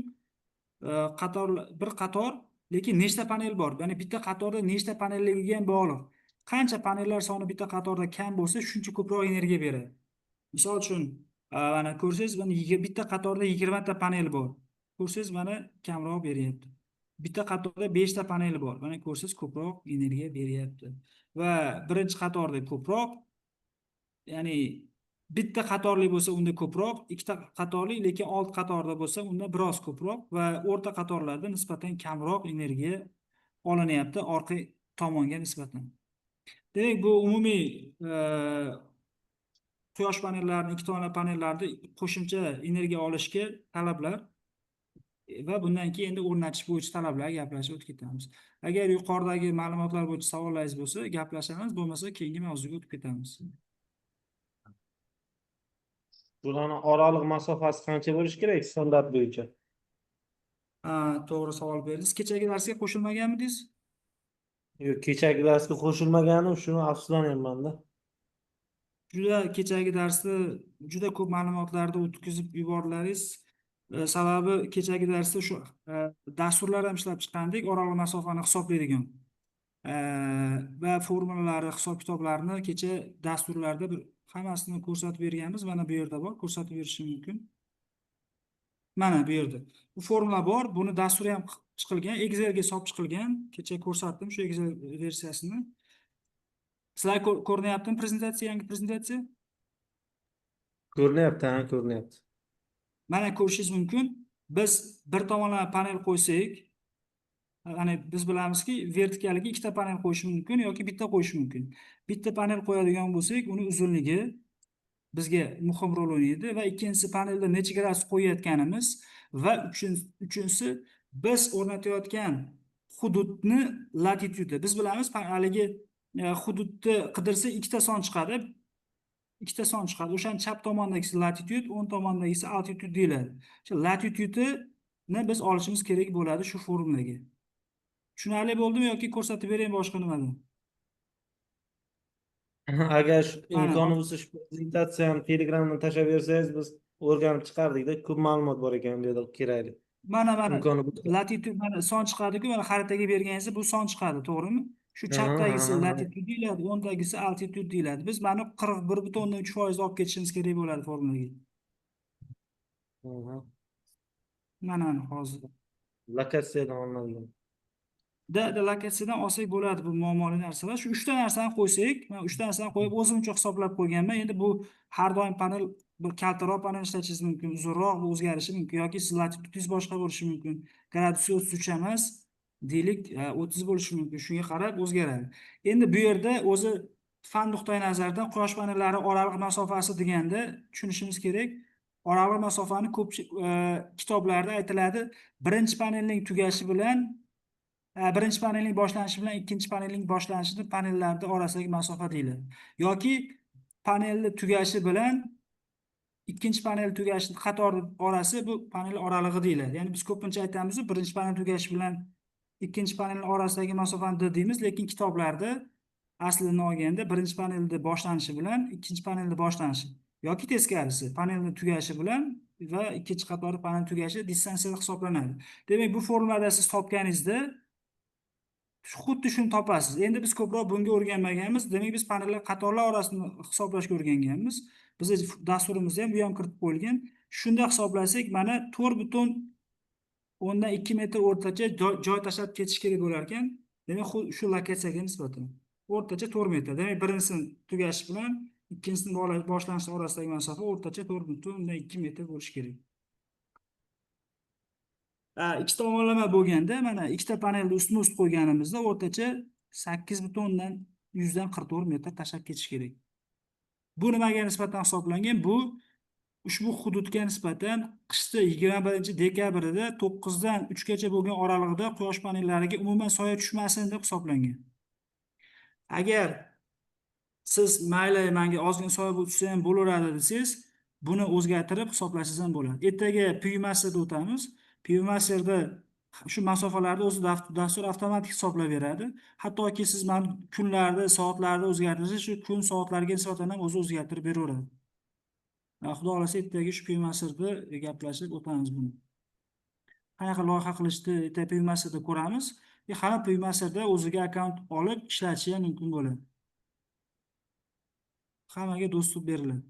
A: Qator bir qator, lekin nechta panel bor? Ya'ni bitta qatorda nechta panelligiga ham bog'liq. Qancha panellar soni bitta qatorda kam bo'lsa, shuncha ko'proq energiya beradi. Misol uchun, mana ko'rsangiz, mana bitta qatorda 20 ta panel bor. Ko'rsangiz, mana kamroq beryapti. Bitta qatorda 5 ta panel bor. Mana ko'rsangiz, ko'proq energiya beryapti. Va birinchi qatorda ko'proq, ya'ni bitta qatorli bo'lsa unda ko'proq, ikkita qatorli lekin old qatorda bo'lsa unda biroz ko'proq va o'rta qatorlarda nisbatan kamroq energiya olinyapti orqa tomonga nisbatan. Demak, bu umumiy quyosh panellarining, ikki tomon panellarni qo'shimcha energiya olishga talablar va bundan keyin endi o'rnatish bo'yicha talablarga gaplashib o'tib ketamiz. Agar yuqoridagi ma'lumotlar bo'yicha savollaringiz bo'lsa, gaplashamiz, bo'lmasa keyingi mavzuga o'tib ketamiz.
F: Bularning oraliq masofasi qancha bo'lishi kerak standart bo'yicha?
A: To'g'ri savol berdingiz. Kechagi darsga qo'shilmaganmidingiz?
F: Yo'q, kechagi darsga qo'shilmagani shuni afsuslanyapman-da.
A: Kechagi darsda juda ko'p ma'lumotlarni o'tkazib yubordilaringiz. Sababi kechagi darsda shu dasturlar ham ishlab chiqqandik, oraliq masofani hisoblaydigan. Va formulalari, hisob-kitoblarni kecha dasturlarda hammasini ko'rsatib berganmiz. Mana bu yerda bor, ko'rsatib berishim mumkin. Mana bu yerda. Bu formula bor, buni dasturi ham chiqilgan, Excelga solib chiqilgan. Kecha ko'rsatdim shu Excel versiyasini. Sizlar ko'rinyaptimi prezentatsiya, yangi prezentatsiya?
F: Ko'rinyapti, ha, ko'rinyapti.
A: Mana ko'rishingiz mumkin. Biz bir tomonlama panel qo'ysak, ya'ni biz bilamizki, vertikaliga ikkita panel qo'yish mumkin yoki bitta qo'yish mumkin. Bitta panel qo'yadigan bo'lsak, uni uzunligi bizga muhim rol o'ynaydi va ikkinchisi panelda necha gradus qo'yayotganimiz va uchinchisi biz o'rnatayotgan hududni latitude. Biz bilamiz, haligi hududni qidirsa ikkita son chiqadi. Ikkita son chiqadi. O'shaning chap tomondagisi latitude, o'ng tomondagisi altitude deyiladi. O'sha latitude-ni biz olishimiz kerak bo'ladi shu formulaga. Tushunarli bo'ldimi yoki ko'rsatib beraymi boshqa nimadan?
F: Agar imkoni bo'lsa shu prezentatsiyani Telegramdan tashlab bersangiz, biz o'rganib chiqardik-da, ko'p ma'lumot bor ekan bu yerda kerakli.
A: Mana
F: Imkoni bo'lsa.
A: latitude mana son chiqadi-ku, mana xaritaga berganingizda bu son chiqadi, to'g'rimi? Shu chapdagisi latitude deyiladi, o'ngdagisi altitude deyiladi. Biz mana 41.3% olib ketishimiz kerak bo'ladi formulaga. Mana hozir
F: Lokatsiyadan olinadi.
A: Lokatsiyadan olsak bo'ladi bu muammoli narsalar. Shu 3 ta narsani qo'ysak, men 3 ta narsani qo'yib o'zimcha hisoblab qo'yganman. Endi bu har doim panel bir kaltaroq panel ishlatishingiz mumkin, uzunroq bu o'zgarishi mumkin yoki siz latitudengiz boshqa bo'lishi mumkin. Gradusi 33 emas, deylik 30 bo'lishi mumkin. Shunga qarab o'zgaradi. Endi bu yerda o'zi fan nuqtai nazaridan quyosh panellari oraliq masofasi deganda tushunishimiz kerak. Oraliq masofani ko'p kitoblarda aytiladi. Birinchi panelning tugashi bilan birinchi panelning boshlanishi bilan ikkinchi panelning boshlanishini panellarning orasidagi masofa deyiladi. Yoki panelni tugashi bilan ikkinchi panel tugashi qator orasi bu panel oralig'i deyiladi. Ya'ni biz ko'pincha aytamiz, birinchi panel tugashi bilan ikkinchi panelning orasidagi masofani d deymiz, lekin kitoblarda aslini olganda birinchi panelning boshlanishi bilan ikkinchi panelning boshlanishi yoki teskarisi, panelning tugashi bilan va ikkinchi qatori panel tugashi distansiya hisoblanadi. Demak, bu formulada siz topganingizda xuddi shuni topasiz. Endi biz ko'proq bunga o'rganmaganmiz. Demak, biz panellar qatorlar orasini hisoblashga o'rganganmiz. Bizning dasturimizda ham bu ham kiritib qo'yilgan. Shunda hisoblasak, mana 4.2 metr o'rtacha joy tashlab ketish kerak bo'lar ekan. Demak, shu lokatsiyaga nisbatan o'rtacha 4 metr. Demak, birinchisining tugashi bilan ikkinchisining boshlanishi orasidagi masofa o'rtacha 4.2 metr bo'lishi kerak. Ikki tomonlama bo'lganda mana ikkita panelni ustma-ust qo'yganimizda o'rtacha 8.144 metr tashlab ketish kerak. Bu nimaga nisbatan hisoblangan? Bu ushbu hududga nisbatan qishda 21-dekabrda 9 dan 3 gacha bo'lgan oralig'ida quyosh panellariga umuman soya tushmasin deb hisoblangan. Agar siz mayli menga ozgina soya tushsa ham bo'laveradi desangiz, buni o'zgartirib hisoblashingiz ham bo'ladi. Ertaga PV Masterda o'tamiz. PV Masterda shu masofalarni o'zi dastur avtomatik hisoblab beradi. Hattoki siz mana kunlarni, soatlarni o'zgartirsangiz, shu kun soatlariga nisbatan ham o'zi o'zgartirib beraveradi. Xudo xolasa ertaga shu Paymasterda gaplashib o'tamiz buni. Qanaqa loyiha qilishni ertaga Paymasterda ko'ramiz. Hamma Paymasterda o'ziga akkaunt olib ishlatishi ham mumkin bo'ladi. Hammaga dostуп beriladi.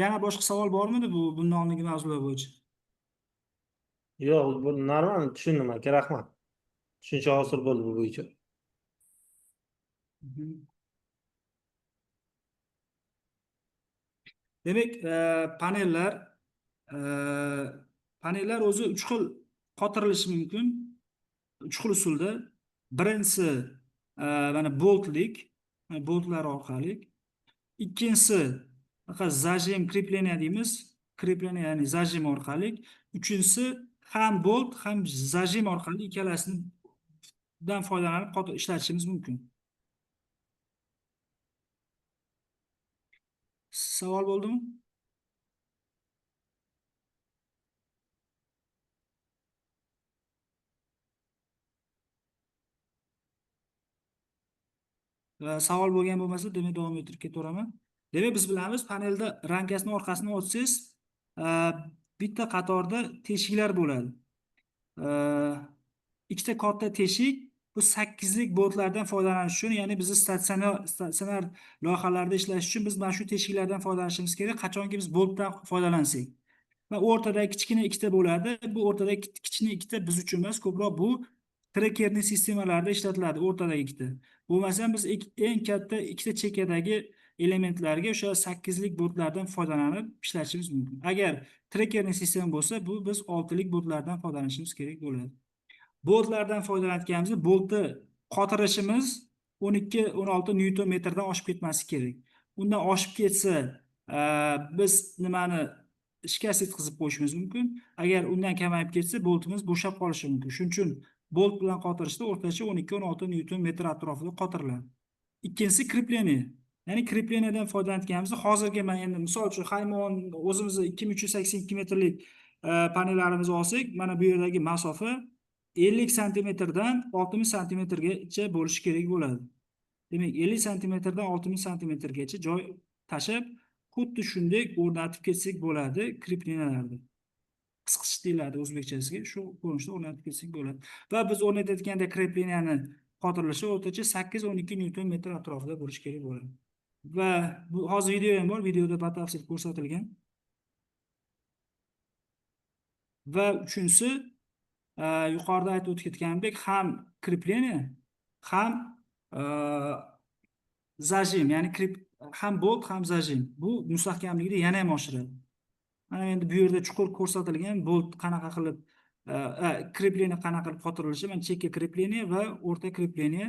A: Yana boshqa savol bormidi bundan oldingi mavzular bo'yicha?
F: Yo'q, bu normal tushundim aka, rahmat. Tushuncha hosil bo'ldi bu bo'yicha.
A: Demak, panellar o'zi 3 xil qotirilishi mumkin. 3 xil usulda. Birinchisi mana boltlik, boltlar orqali. Ikkinchisi zajim krepleniya deymiz. Krepleniya ya'ni zajim orqali. Uchinchisi ham bolt ham zajim orqali ikkalasidan foydalanib ishlatishimiz mumkin. Savol bo'ldimi? Savol bo'lgan bo'lmasa, demak davom ettirib ketaveraman. Demak, biz bilamiz, panelda ramkasining orqasini ochsangiz, bitta qatorda teshiklar bo'ladi. Ikkita katta teshik, bu 8 lik boltlardan foydalanish uchun, ya'ni bizni statsionar loyihalarda ishlash uchun biz mana shu teshiklardan foydalanishimiz kerak, qachonki biz boltdan foydalansak. Va o'rtadagi kichkina ikkita bo'ladi. Bu o'rtadagi kichkina ikkita biz uchun emas, ko'proq bu trackerning sistemalarida ishlatiladi, o'rtadagi ikkita. Bo'lmasa biz eng katta ikkita chekkadagi elementlarga o'sha 8 lik boltlardan foydalanib ishlatishimiz mumkin. Agar trackerning sistema bo'lsa, bu biz 6 lik boltlardan foydalanishimiz kerak bo'ladi. Boltlardan foydalanayotganimizda boltni qotirishimiz 12-16 Newton metrdan oshib ketmasligi kerak. Undan oshib ketsa, biz nimani shikast yetkazib qo'yishimiz mumkin. Agar undan kamayib ketsa, boltimiz bo'shab qolishi mumkin. Shuning uchun bolt bilan qotirishda o'rtacha 12-16 Newton metr atrofida qotiriladi. Ikkinchisi krepleniya. Ya'ni krepleniyadan foydalanayotganimizda hozirgi men endi misol uchun Haymon o'zimizni 2382 metrlik panellarimizni olsak, mana bu yerdagi masofa 50 santimetrdan 60 santimetrgacha bo'lishi kerak bo'ladi. Demak, 50 santimetrdan 60 santimetrgacha joy tashab, xuddi shunday o'rnatib ketsak bo'ladi krepleniyalarni. Qisqish deyiladi o'zbekchasiga, shu ko'rinishda o'rnatib ketsak bo'ladi. Va biz o'rnatayotganda krepleniyani qotirilishi o'rtacha 8-12 Newton metr atrofida bo'lishi kerak bo'ladi. Va bu hozir video ham bor, videoda batafsil ko'rsatilgan. Va uchinchisi, yuqorida aytib o'tganimdek, ham krepleniya, ham zajim, ya'ni ham bolt, ham zajim. Bu mustahkamlikni yana ham oshiradi. Mana endi bu yerda chuqur ko'rsatilgan bolt qanaqa qilib krepleniya qanaqa qilib qotirilishi, mana chekka krepleniya va o'rta krepleniya.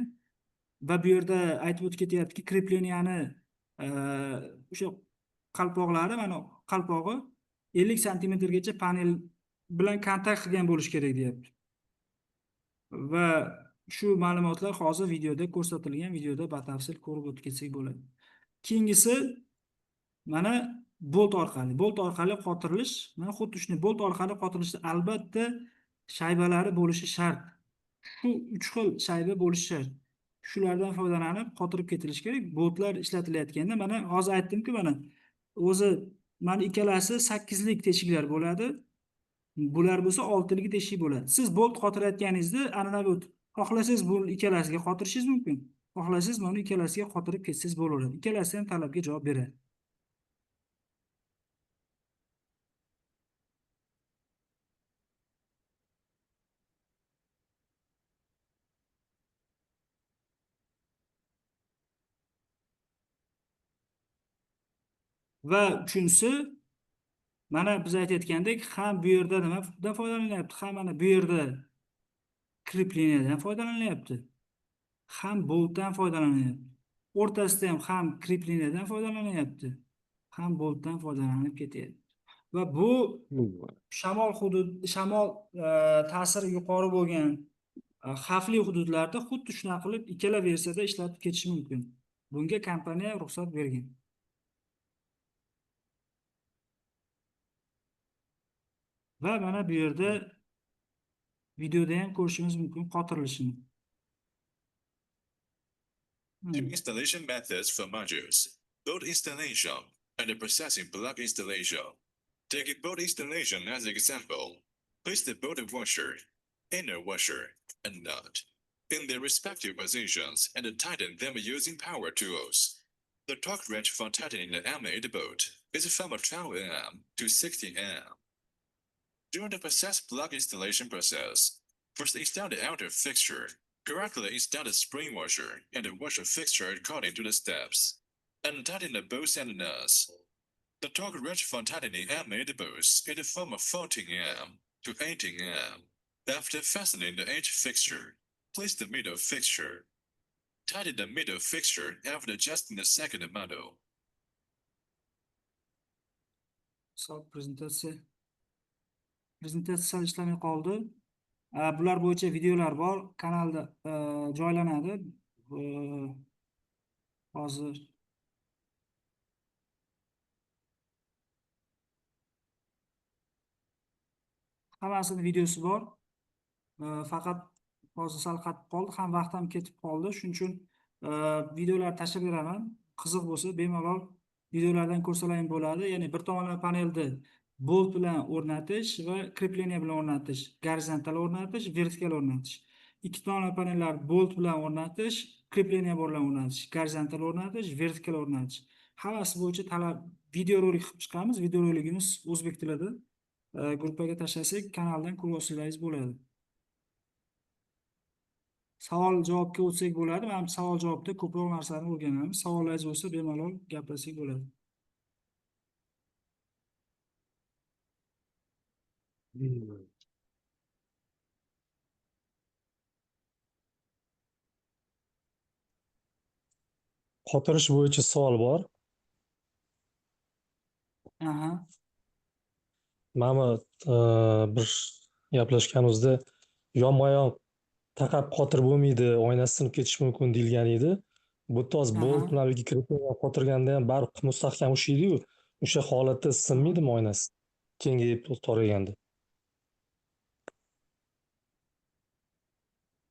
A: Va bu yerda aytib o'tib ketyaptiki, krepleniyani o'sha qalpoqlari, mana qalpog'i 50 santimetrgacha panel bilan kontakt qilgan bo'lishi kerak deyapti. Va shu ma'lumotlar hozir videoda ko'rsatilgan, videoda batafsil ko'rib o'tib ketsak bo'ladi. Keyingisi mana bolt orqali qotirilish. Mana xuddi shunday bolt orqali qotirilishda albatta shaybalari bo'lishi shart. Shu 3 xil shayba bo'lishi shart. Shulardan foydalanib qotirib ketilishi kerak. Boltlar ishlatilayotganda mana hozir aytdimki, mana o'zi mana ikkalasi 8 lik teshiklar bo'ladi. Bular bo'lsa 6 lik teshik bo'ladi. Siz bolt qotirayotganingizda ana bu xohlasangiz bu ikkalasiga qotirishingiz mumkin. Xohlasangiz mana ikkalasiga qotirib ketsangiz bo'laveradi. Ikkalasi ham talabga javob beradi. Va uchinchisi, mana biz aytayotgandek, ham bu yerda nimadan foydalanyapti, ham mana bu yerda krepleniyadan foydalanyapti, ham boltdan foydalanyapti. O'rtasida ham krepleniyadan foydalanyapti, ham boltdan foydalanib ketyapti. Va bu shamol ta'siri yuqori bo'lgan xavfli hududlarda xuddi shunaqa qilib ikkala versiyada ishlatib ketish mumkin. Bunga kompaniya ruxsat bergan. Va mana bu yerda videoda ham ko'rishingiz mumkin qotirilishini.
H: Two installation methods for modules: board installation and the processing block installation. Taking board installation as an example, place the board washer, inner washer, and nut in their respective positions and tighten them using power tools. The torque range for tightening the M8 bolt is from 12 Nm to 60 Nm. During the process block installation process, first install the outer fixture. Correctly install the spring washer and the washer fixture according to the steps, and tighten the bolts and nuts. The torque range for tightening M8 bolts is from 14 Nm to 18 Nm. After fastening the edge fixture, place the middle fixture. Tighten the middle fixture after adjusting the second model.
A: Prezentatsiya ishlamay qoldi. Bular bo'yicha videolar bor, kanalda joylanadi. Hozir hammasini videosi bor. Faqat hozir sal qatib qoldi, ham vaqt ham ketib qoldi. Shuning uchun videolar tashlab beraman. Qiziq bo'lsa, bemalol videolardan ko'rsalar ham bo'ladi. Ya'ni bir tomonlama panelni bolt bilan o'rnatish va krepleniya bilan o'rnatish, gorizontal o'rnatish, vertikal o'rnatish. Ikki tomonlama panellar bolt bilan o'rnatish, krepleniya bilan o'rnatish, gorizontal o'rnatish, vertikal o'rnatish. Hammasi bo'yicha talab videorolik qilib chiqamiz. Videoroligimiz o'zbek tilida. Gruppaga tashlasak, kanaldan ko'rib olsangiz bo'ladi. Savol-javobga o'tsak bo'ladi. Men savol-javobda ko'proq narsani o'rganamiz. Savollaringiz bo'lsa, bemalol gapirsak bo'ladi.
B: Qotirish bo'yicha savol bor.
A: Aha.
B: Mana bir gaplashganimizda yonma-yon taqab qotirib bo'lmaydi, oynasi sinib ketishi mumkin deyilgan edi. Bu toz bolt bilan kirib qotirganda ham baribir mustahkam ushlaydi-yu, o'sha holatda sinmaydimi oynasi? Kengayib toraganda.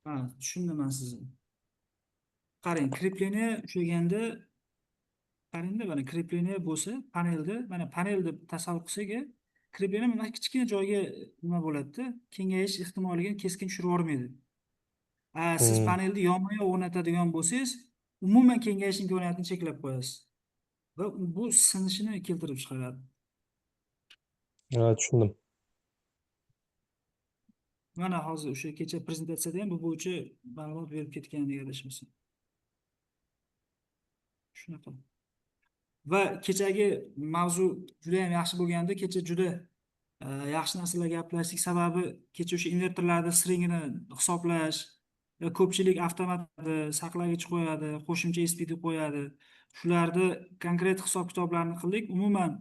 A: Ha, tushundim men sizni. Qarang, krepleniya ushlaganda qarangda, mana krepleniya bo'lsa, panelda, mana panelni tasavvur qilsak, krepleniya mana kichkina joyga nima bo'ladi-da, kengayish ehtimolini keskin tushirib yubormaydi. Siz panelni yonma-yon o'rnatadigan bo'lsangiz, umuman kengayish imkoniyatini cheklab qo'yasiz. Va bu sinishini keltirib chiqaradi.
B: Ha, tushundim.
A: Mana hozir o'sha kecha prezentatsiyada ham bu bo'yicha ma'lumot berib ketgandek adashmasam. Shunaqa. Va kechagi mavzu juda ham yaxshi bo'lganda, kecha juda yaxshi narsalar gaplashdik. Sababi kecha o'sha invertorlarda stringini hisoblash, ko'pchilik avtomatni saqlagich qo'yadi, qo'shimcha SPD qo'yadi. Shularni konkret hisob-kitoblarni qildik. Umuman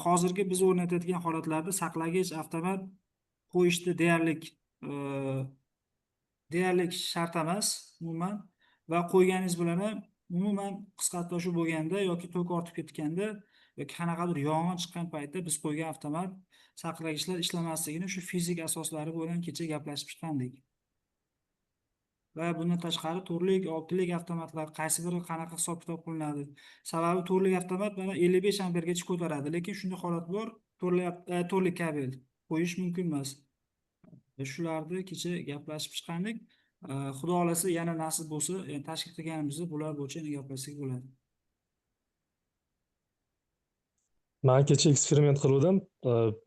A: hozirgi biz o'rnatadigan holatlarda saqlagich, avtomat qo'yishni deyarli shart emas umuman, va qo'yganingiz bilan ham umuman qisqartiruv bo'lganda yoki tok ortib ketganda yoki qanaqadir yong'in chiqqan paytda biz qo'ygan avtomat saqlagichlar ishlamasligini shu fizik asoslari bilan kecha gaplashib chiqqandik. Va bundan tashqari to'rtlik, oltilik avtomatlar qaysi biri qanaqa hisob-kitob qilinadi? Sababi to'rtlik avtomat mana 55 ampergacha ko'taradi, lekin shunday holat bor, to'rtlik kabel qo'yish mumkin emas. Shularni kecha gaplashib chiqqandik. Xudo xolasa yana nasib bo'lsa, tashkil qilganimizda bular bo'yicha yana gaplashsak bo'ladi.
B: Men kecha eksperiment qildim.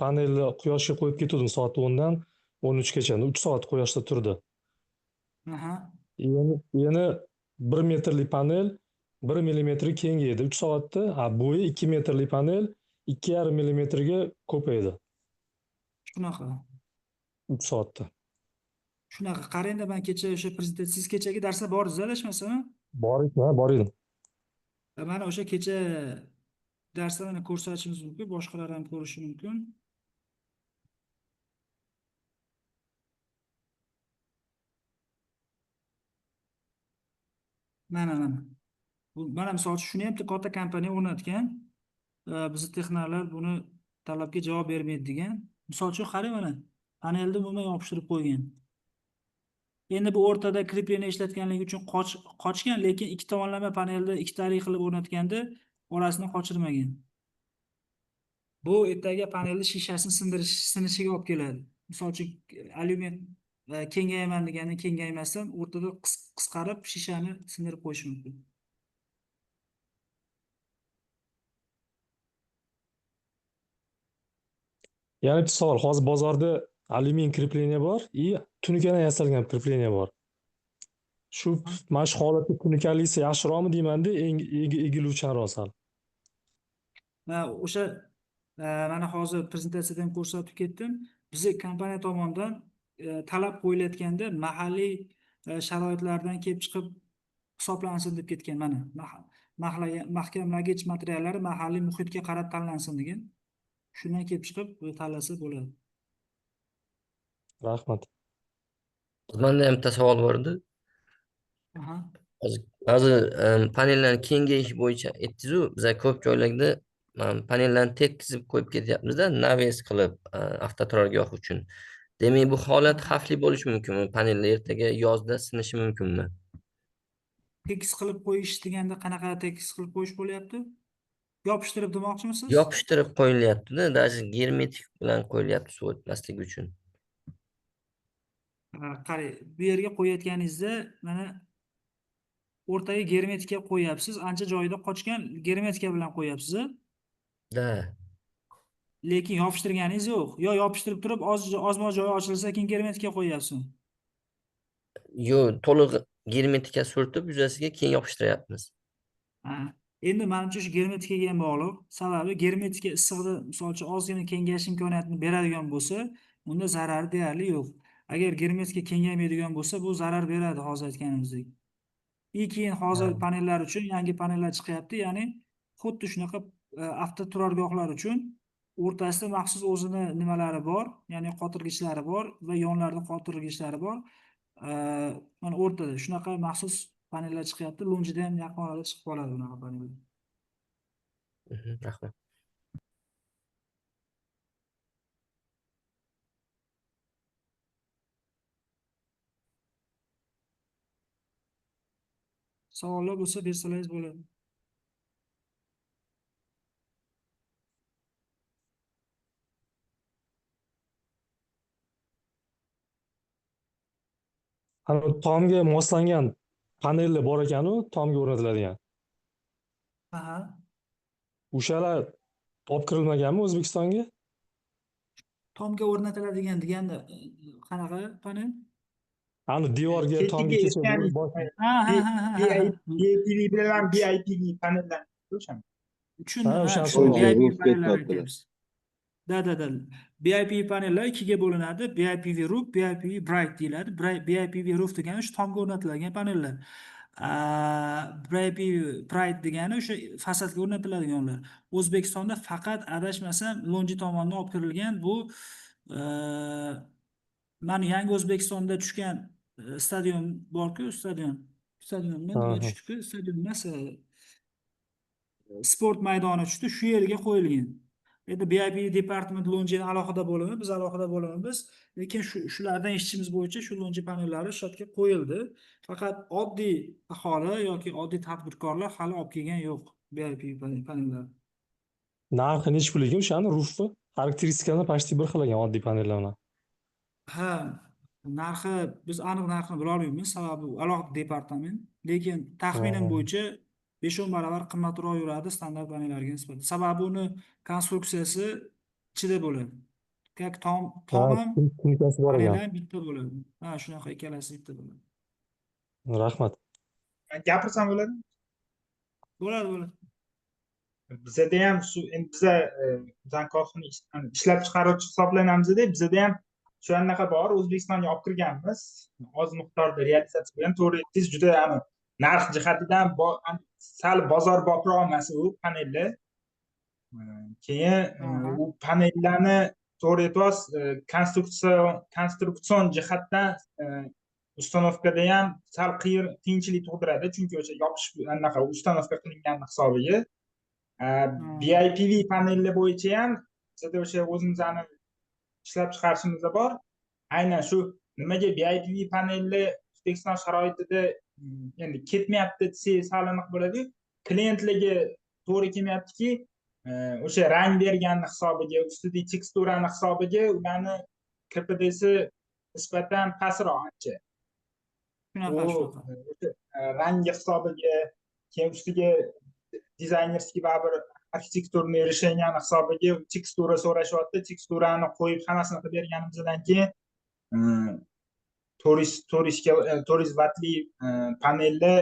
B: Panelni quyoshga qo'yib ketdim soat 10 dan 13 gacha. 3 soat quyoshda turdi.
A: Aha.
B: Yana 1 metrli panel 1 millimetr kengaydi. 3 soatda bo'yi 2 metrli panel 2,5 millimetrga ko'paydi.
A: Shunaqa.
B: 3 soatda.
A: Shunaqa. Qarangda, men kecha o'sha prezentatsiyangiz kechagi darsda bor edi, adashmasam.
B: Bor edim.
A: Mana o'sha kecha darsda mana ko'rsatishimiz mumkin, boshqalar ham ko'rishi mumkin. Mana. Mana misol uchun shuni ham katta kompaniya o'rnatgan. Bizning texniklar buni talabga javob bermaydi degan. Misol uchun qarang mana panelni umuman yopishtirib qo'ygan. Endi bu o'rtada krepleniya ishlatganligi uchun qochgan, lekin ikki tomonlama panelni ikkitalik qilib o'rnatganda orasini qochirmagan. Bu ertaga panelni shishasini sinishiga olib keladi. Misol uchun alyumin kengayman deganda kengaymasdan o'rtada qisqarib shishani sindirib qo'yish mumkin.
B: Yana bir savol. Hozir bozorda alyumin krepleniya bor и tunukadan yasalgan krepleniya bor. Shu mana shu holatda tunukalisi yaxshiroqmi deymanda, egiluvchanroq sal.
A: O'sha mana hozir prezentatsiyada ham ko'rsatib ketdim. Bizni kompaniya tomonidan talab qo'yilayotganda mahalliy sharoitlardan kelib chiqib hisoblansin deb ketgan mana. Mahkamlagich materiallari mahalliy muhitga qarab tanlansin degan. Shundan kelib chiqib tanlasa bo'ladi.
B: Rahmat.
D: Manda ham bitta savol bor edi. Hozir panellarni kengayishi bo'yicha aytdingiz-ku, biz ko'p joylarda panellarni tekkizib qo'yib ketyapmiz-da, naves qilib avtoturargoh uchun. Demak, bu holat xavfli bo'lishi mumkinmi? Panellar ertaga yozda sinishi mumkinmi?
A: Tekis qilib qo'yish deganda qanaqa tekis qilib qo'yish bo'lyapti? Yopishtirib demoqchimisiz?
D: Yopishtirib qo'yilyapti-da, даже germetik bilan qo'yilyapti suv o'tmasligi uchun.
A: Qarang, bu yerga qo'yayotganingizda mana o'rtaga germetika qo'yapsiz, ancha joyida qochgan germetika bilan qo'yapsiz.
D: Da.
A: Lekin yopishtirganingiz yo'q. Yo yopishtirib turib ozmo joyi ochilsa, keyin germetika qo'yyapsiz.
D: Yo'q, to'liq germetika surtib yuzasiga keyin yopishtiryapmiz.
A: Endi menimcha shu germetikaga ham bog'liq. Sababi germetika issiqda, misol uchun ozgina kengayish imkoniyatini beradigan bo'lsa, unda zarari deyarli yo'q. Agar germetika kengaymaydigan bo'lsa, bu zarar beradi hozir aytganimizdek. Keyin hozir panellar uchun yangi panellar chiqyapti, ya'ni xuddi shunaqa avtoturargohlar uchun o'rtasida maxsus o'zini nimalari bor, ya'ni qotirgichlari bor va yonlarida qotirgichlari bor. Mana o'rtada shunaqa maxsus panellar chiqyapti. Lonjida ham yaqin orada chiqib qoladi bunaqa panellar.
D: Rahmat.
A: Savollar bo'lsa bersalaringiz bo'ladi.
B: Ana tomga moslangan panellar bor ekan-u, tomga o'rnatiladigan. O'shalar olib kirilmaganmi O'zbekistonga?
A: Tomga o'rnatiladigan deganda qanaqa panel?
B: Ani devorga tomga kecha
C: BIPV bilan BIPV panellar o'shami?
A: BIPV panellar aytamiz. Da. BIPV panellar ikkiga bo'linadi. BIPV roof, BIPV bright deyiladi. BIPV roof degani shu tomga o'rnatiladigan panellar. BIPV bright degani o'sha fasadga o'rnatiladiganlar. O'zbekistonda faqat adashmasam Lonji tomonidan olib kirilgan bu mana yangi O'zbekistonda tushgan stadion bor-ku, stadionda nima tushdi-ku, stadion emas, sport maydoni tushdi, shu yerga qo'yilgan. Endi BIPV departament Lonjining alohida bo'limi, biz alohida bo'limimiz, lekin shulardan eshitishimiz bo'yicha shu Lonji panellari sotga qo'yildi. Faqat oddiy aholi yoki oddiy tadbirkorlar hali olib kelgan yo'q BIPV panellar.
B: Narxi nechi pul ekan o'shani rufi? Xarakteristikasini почти bir xil ekan oddiy panellar bilan.
A: Narxi biz aniq narxini bila olmaymiz, sababi alohida departament, lekin taxminim bo'yicha 5-10 barobar qimmatroq yuradi standart panellarga nisbatan. Sababi uni konstruksiyasi ichida bo'ladi. Tom ham
B: tunikasi bor ekan.
A: Bitta bo'ladi. Shunaqa ikkalasi bitta bo'ladi.
B: Rahmat.
C: Gapirsam bo'ladimi?
A: Bo'ladi.
C: Bizda ham shu endi bizdan korxona ishlab chiqaruvchi hisoblanamizda, bizda ham shu anaqa bor, O'zbekistonga olib kirganmiz. Oz miqdorda realizatsiya bo'lgan. To'g'ri aytdingiz, juda narx jihatidan sal bozorboproq emas u panellar. Keyin u panellarni to'g'ri aytyapsiz, konstruksion jihatdan ustanovkada ham sal qiyinchilik tug'diradi, chunki o'sha yopish anaqa ustanovka qilingan hisobiga. BIPV panellar bo'yicha ham bizda o'sha o'zimizni ishlab chiqarishimiz bor. Aynan shu nimaga BIPV panelli O'zbekiston sharoitida endi ketmayapti desak sal aniq bo'ladi. Klientlarga to'g'ri kelmayaptiki, o'sha rang berganni hisobiga, ustidagi teksturani hisobiga ularni KPDsi nisbatan pastroq ancha.
A: Shunaqa, shunaqa.
C: Rangi hisobiga, keyin ustiga dizaynerskiy baribir arxitekturniy решенияni hisobiga tekstura so'rashyapti. Teksturani qo'yib hammasini qilib berganimizdan keyin 400 vatli panelni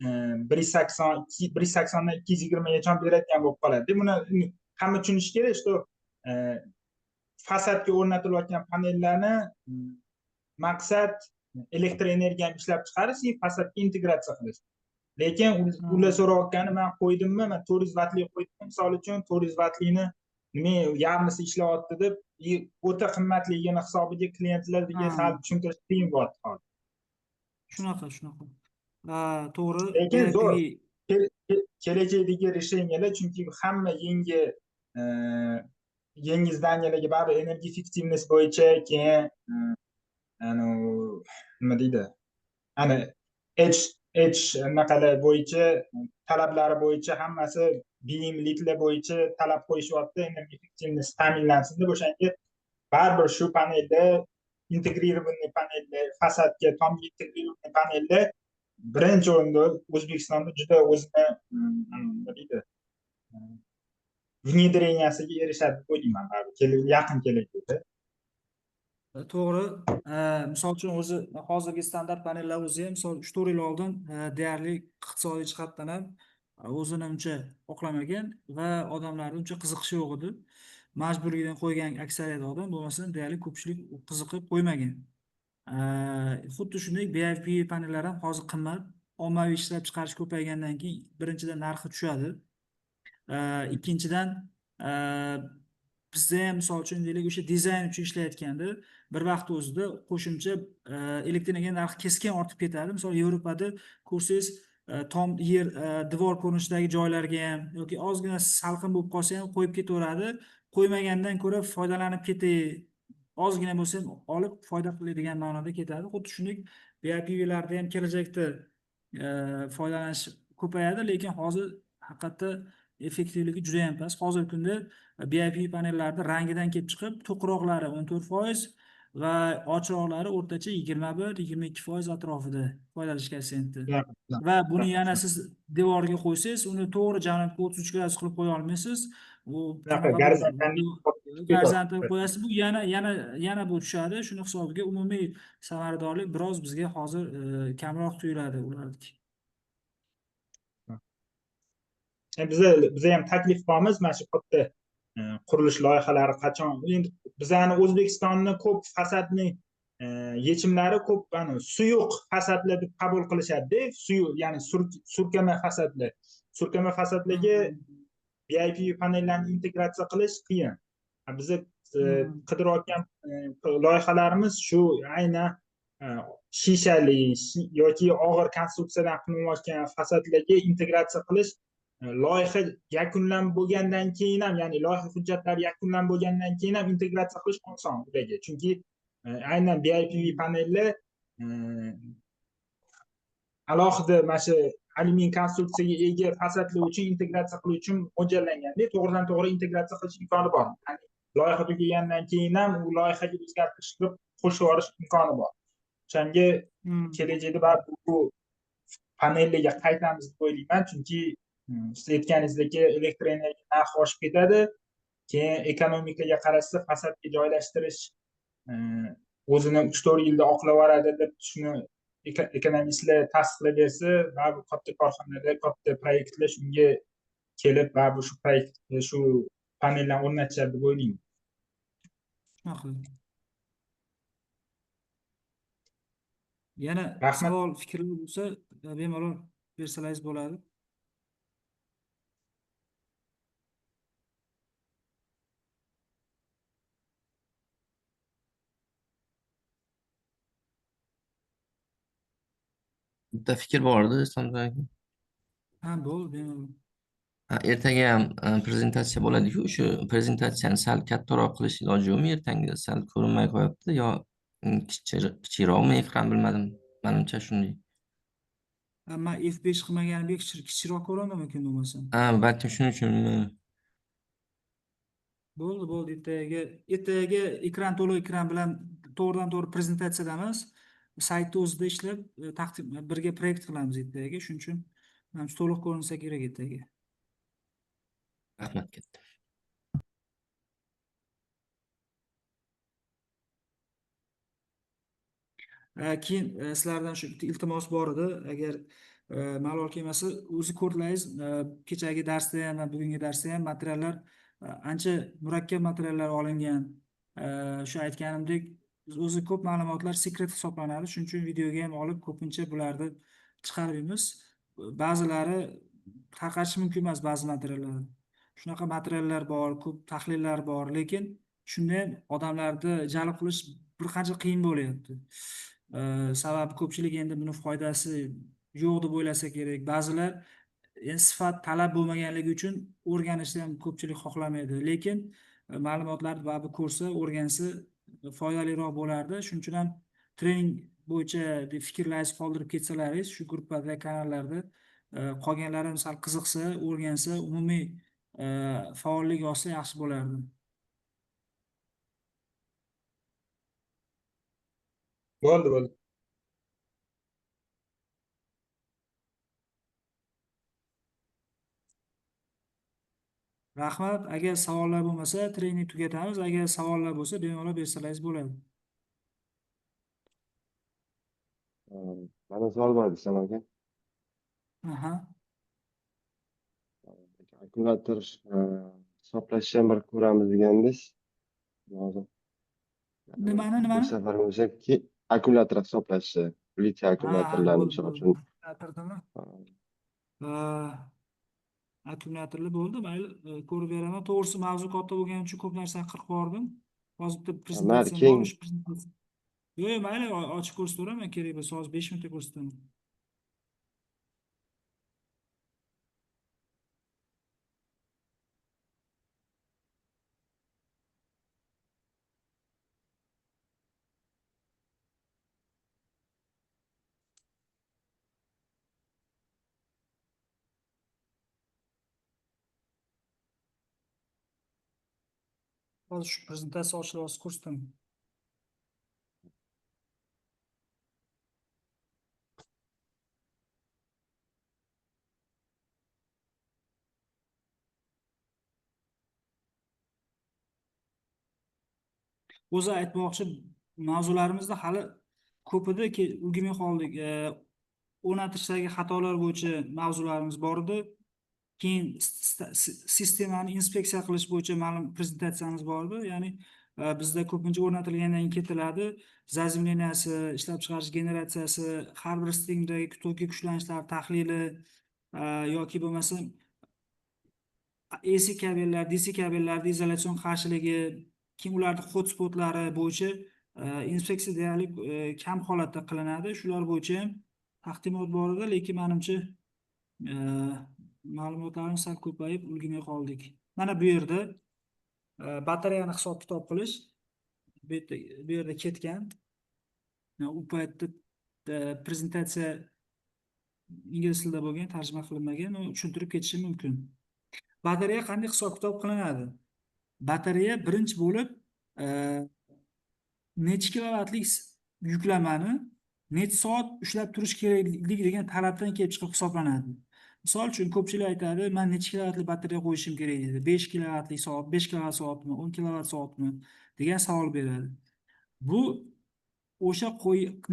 C: 180 dan 220 gacha beradigan bo'lib qoladi. Buni hamma tushunishi kerak, что fasadga o'rnatilayotgan panellarni maqsad elektr energiyani ishlab chiqarish, fasadga integratsiya qilish. Lekin ular so'rayotgani men qo'ydimmi, men 400 vatli qo'ydim, misol uchun 400 vatlini nima yarmisi ishlayapti deb o'ta qimmatligini hisobiga klientlarga sal tushuntirish qiyin bo'lyapti hozir.
A: Shunaqa. To'g'ri.
C: Lekin zo'r kelajakdagi решениyalar, chunki hamma yangi zdaniylarga baribir energiya effektivность bo'yicha, keyin nima deydi? Ana H naqalar bo'yicha, talablari bo'yicha hammasi bilimliklar bo'yicha talab qo'yishyapti, energiya effektivность ta'minlansin deb. O'shanga baribir shu panelda integrированный panelda, fasadga tom integrированный panelda birinchi o'rinda O'zbekistonda juda o'zini nima deydi? Внедренияsiga erishadi deb o'ylayman, yaqin kelajakda.
A: To'g'ri. Misol uchun o'zi hozirgi standart panellar o'zi ham misol 3-4 yil oldin deyarli iqtisodiy jihatdan ham o'zini uncha oqlamagan va odamlarning uncha qiziqishi yo'q edi. Majburlikdan qo'ygan aksariyat odam bo'lmasa deyarli ko'pchilik qiziqib qo'ymagan. Xuddi shunday BIPV panellar ham hozir qimmat. Ommaviy ishlab chiqarish ko'paygandan keyin birinchidan narxi tushadi. Ikkinchidan bizda ham misol uchun deylik o'sha dizayn uchun ishlayotganda bir vaqt o'zida qo'shimcha elektr energiya narxi keskin ortib ketadi. Misol Yevropada ko'rsangiz tom yer devor ko'rinishidagi joylarga ham yoki ozgina salqin bo'lib qolsa ham qo'yib ketaveradi. Qo'ymagandan ko'ra foydalanib ketay, ozgina bo'lsa ham olib foyda qiladigan ma'noda ketadi. Xuddi shunday BIPVlarda ham kelajakda foydalanish ko'payadi, lekin hozir haqiqatda effektivligi juda ham past. Hozirgi kunda BIPV panellarda rangidan kelib chiqib, to'qroqlari 14% va ochiqroqlari o'rtacha 21-22% atrofida foydalanish koeffitsiyenti. Va buni yana siz devorga qo'ysangiz, uni to'g'ri janubga 33 gradus qilib qo'ya olmaysiz. U gorizontal qo'yasiz, bu yana bu tushadi. Shuni hisobiga umumiy samaradorlik biroz bizga hozir kamroq tuyuladi ulardagi.
C: Biza ham taklif qilamiz, mana shu katta qurilish loyihalari qachon, endi bizani O'zbekistonni ko'p fasadni yechimlari ko'p suyuq fasadlar deb qabul qilishadi. Suyuq, ya'ni surkama fasadlar. Surkama fasadlarga BIPV panellarni integratsiya qilish qiyin. Biza qidirayotgan loyihalarimiz shu aynan shishali yoki og'ir konstruksiyadan qilinayotgan fasadlarga integratsiya qilish loyiha yakunlanib bo'lgandan keyin ham, ya'ni loyiha hujjatlari yakunlanib bo'lgandan keyin ham integratsiya qilish oson ularga. Chunki aynan BIPV panellar alohida mana shu alyumin konstruksiyaga ega fasadlar uchun integratsiya qilish uchun mo'ljallanganda to'g'ridan to'g'ri integratsiya qilish imkoni bor. Ya'ni loyiha tugagandan keyin ham u loyihaga o'zgartirish qilib qo'shib yuborish imkoni bor. O'shanga kelajakda baribir bu panellarga qaytamiz deb o'ylayman, chunki siz aytganingizdek elektr energiya narxi oshib ketadi. Keyin ekonomikaga qarashsa fasadga joylashtirish o'zini 3-4 yilda oqlab yuboradi deb shuni ekonomistlar tasdiqlab bersa, baribir katta korxonalar, katta proyektlar shunga kelib baribir shu panellarni o'rnatishadi deb o'ylayman.
A: Yana savol, fikrlar bo'lsa, bemalol bersalaringiz bo'ladi.
D: Bitta fikr bor edi, Islom aka.
A: Ha, bo'ldi, bemalol.
D: Ertaga ham prezentatsiya bo'ladi-ku, shu prezentatsiyani sal kattaroq qilish iloji yo'qmi ertangi? Sal ko'rinmay qo'yapti yo kichikroqmi ekran bilmadim. Menimcha shunday.
A: Man F5 qilmaganimga kichikroq ko'rindi mumkin bo'lmasa.
D: Balkim shuning uchunmi?
A: Bo'ldi, ertaga ekran to'liq ekran bilan to'g'ridan to'g'ri prezentatsiyada emas, saytni o'zida ishlab taqdim birga proyekt qilamiz ertaga. Shuning uchun menimcha to'liq ko'rinsa kerak ertaga.
D: Rahmat katta.
A: Keyin sizlardan shu bitta iltimos bor edi. Agar malol kelmasa, o'zi ko'rdilaringiz, kechagi darsda ham va bugungi darsda ham materiallar ancha murakkab materiallar olingan. Shu aytganimdek, o'zi ko'p ma'lumotlar sekret hisoblanadi. Shuning uchun videoga ham olib ko'pincha bularni chiqaramiz. Ba'zilari tarqatish mumkin emas, ba'zi materiallarni. Shunaqa materiallar bor, ko'p tahlillar bor, lekin shunda ham odamlarni jalb qilish bir qancha qiyin bo'lyapti. Sababi ko'pchilik endi buni foydasi yo'q deb o'ylasa kerak. Ba'zilar sifat talab bo'lmaganligi uchun o'rganishni ham ko'pchilik xohlamaydi. Lekin ma'lumotlarni baribir ko'rsa, o'rgansa foydaliroq bo'lardi. Shuning uchun ham trening bo'yicha fikrlaringizni qoldirib ketsalaringiz, shu gruppada, kanallarda qolganlari ham sal qiziqsa, o'rgansa, umumiy faollik olsa yaxshi bo'lardi.
C: Bo'ldi.
A: Rahmat. Agar savollar bo'lmasa, trening tugatamiz. Agar savollar bo'lsa, bemalol bersalaringiz bo'ladi.
I: Mana savol bor desam aka.
A: Aha.
I: Akkumulyator hisoblashni ham bir ko'ramiz degandingiz. Hozir
A: Nimani?
I: bu safar o'shaki akkumulyator hisoblashni, litiy akkumulyatorlarni misol uchun.
A: Akkumulyatorni akkumulyatorlar bo'ldi, mayli, ko'rib beraman. To'g'risi mavzu katta bo'lgani uchun ko'p narsani qirib yubordim. Hozir bitta prezentatsiya bor, shu prezentatsiya. Yo'q, mayli, ochib ko'rsataveraman, kerak bo'lsa hozir 5 minutda ko'rsataman. Hozir shu prezentatsiya ochilib ko'rsataman. O'zi aytmoqchi, mavzularimizda hali ko'p edi, ulgurmay qoldik. O'rnatishdagi xatolar bo'yicha mavzularimiz bor edi. Keyin sistemani inspeksiya qilish bo'yicha ma'lum prezentatsiyamiz bor edi. Ya'ni bizda ko'pincha o'rnatilgandan keyin ketiladi. Zazimleniyasi, ishlab chiqarish generatsiyasi, har bir stringdagi to'ki kuchlanishlar tahlili yoki bo'lmasa AC kabellar, DC kabellarda izolyatsion qarshiligi, keyin ularning hotspotlari bo'yicha inspeksiya deyarli kam holatda qilinadi. Shular bo'yicha ham taqdimot bor edi, lekin menimcha ma'lumotlarimiz sal ko'payib ulgurmay qoldik. Mana bu yerda batareyani hisob-kitob qilish bu yerda ketgan. U paytda prezentatsiya ingliz tilida bo'lgan, tarjima qilinmagan, tushuntirib ketishim mumkin. Batareya qanday hisob-kitob qilinadi? Batareya birinchi bo'lib necha kilovatlik yuklamani necha soat ushlab turish kerakligi degan talabdan kelib chiqib hisoblanadi. Misol uchun ko'pchilik aytadi, men necha kilovatli batareya qo'yishim kerak deydi. 5 kilovatli soat, 5 kilovat soatmi, 10 kilovat soatmi degan savol beradi. Bu o'sha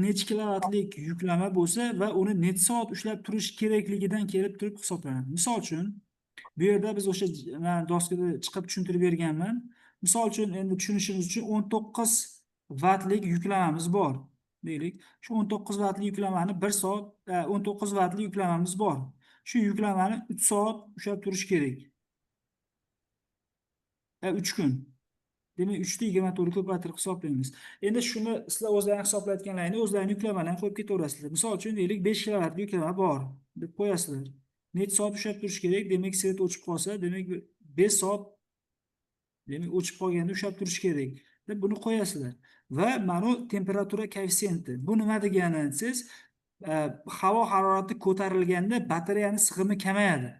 A: necha kilovatlik yuklama bo'lsa va uni necha soat ushlab turish kerakligidan kelib turib hisoblanadi. Misol uchun bu yerda biz o'sha doskada chiqib tushuntirib berganman. Misol uchun endi tushunishimiz uchun 19 vatlik yuklamamiz bor. Deylik, shu 19 vatli yuklamani 1 soat 19 vatli yuklamamiz bor. Shu yuklamani 3 soat ushlab turish kerak. 3 kun. Demak, 3 ni 24 ko'paytirib hisoblaymiz. Endi shuni sizlar o'zlaringiz hisoblayotganlaringizni o'zlaringiz yuklamalarni qo'yib ketaverasizlar. Misol uchun deylik 5 kilovatli yuklama bor deb qo'yasizlar. necha soat ushlab turishi kerak? Demak, svet o'chib qolsa, demak 5 soat, demak o'chib qolganda ushlab turishi kerak deb buni qo'yasizlar. Va mana bu temperatura koeffitsiyenti. Bu nima degani? Siz havo harorati ko'tarilganda batareyani sig'imi kamayadi.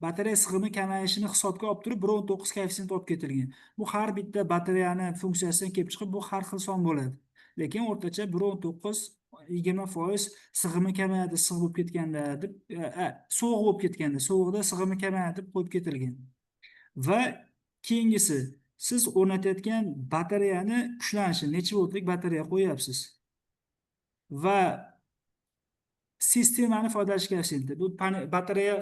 A: Batareya sig'imi kamayishini hisobga olib turib 1.9 koeffitsient olib ketilgan. Bu har bitta batareyani funksiyasidan kelib chiqib, bu har xil son bo'ladi. Lekin o'rtacha 1.9 20% sig'imi kamayadi, issiq bo'lib ketganda deb, sovuq bo'lib ketganda, sovuqda sig'imi kamayadi deb qo'yib ketilgan. Va keyingisi, siz o'rnatayotgan batareyani kuchlanishi, necha voltlik batareya qo'yapsiz? Va sistemani foydalanish koeffitsiyenti. Bu batareya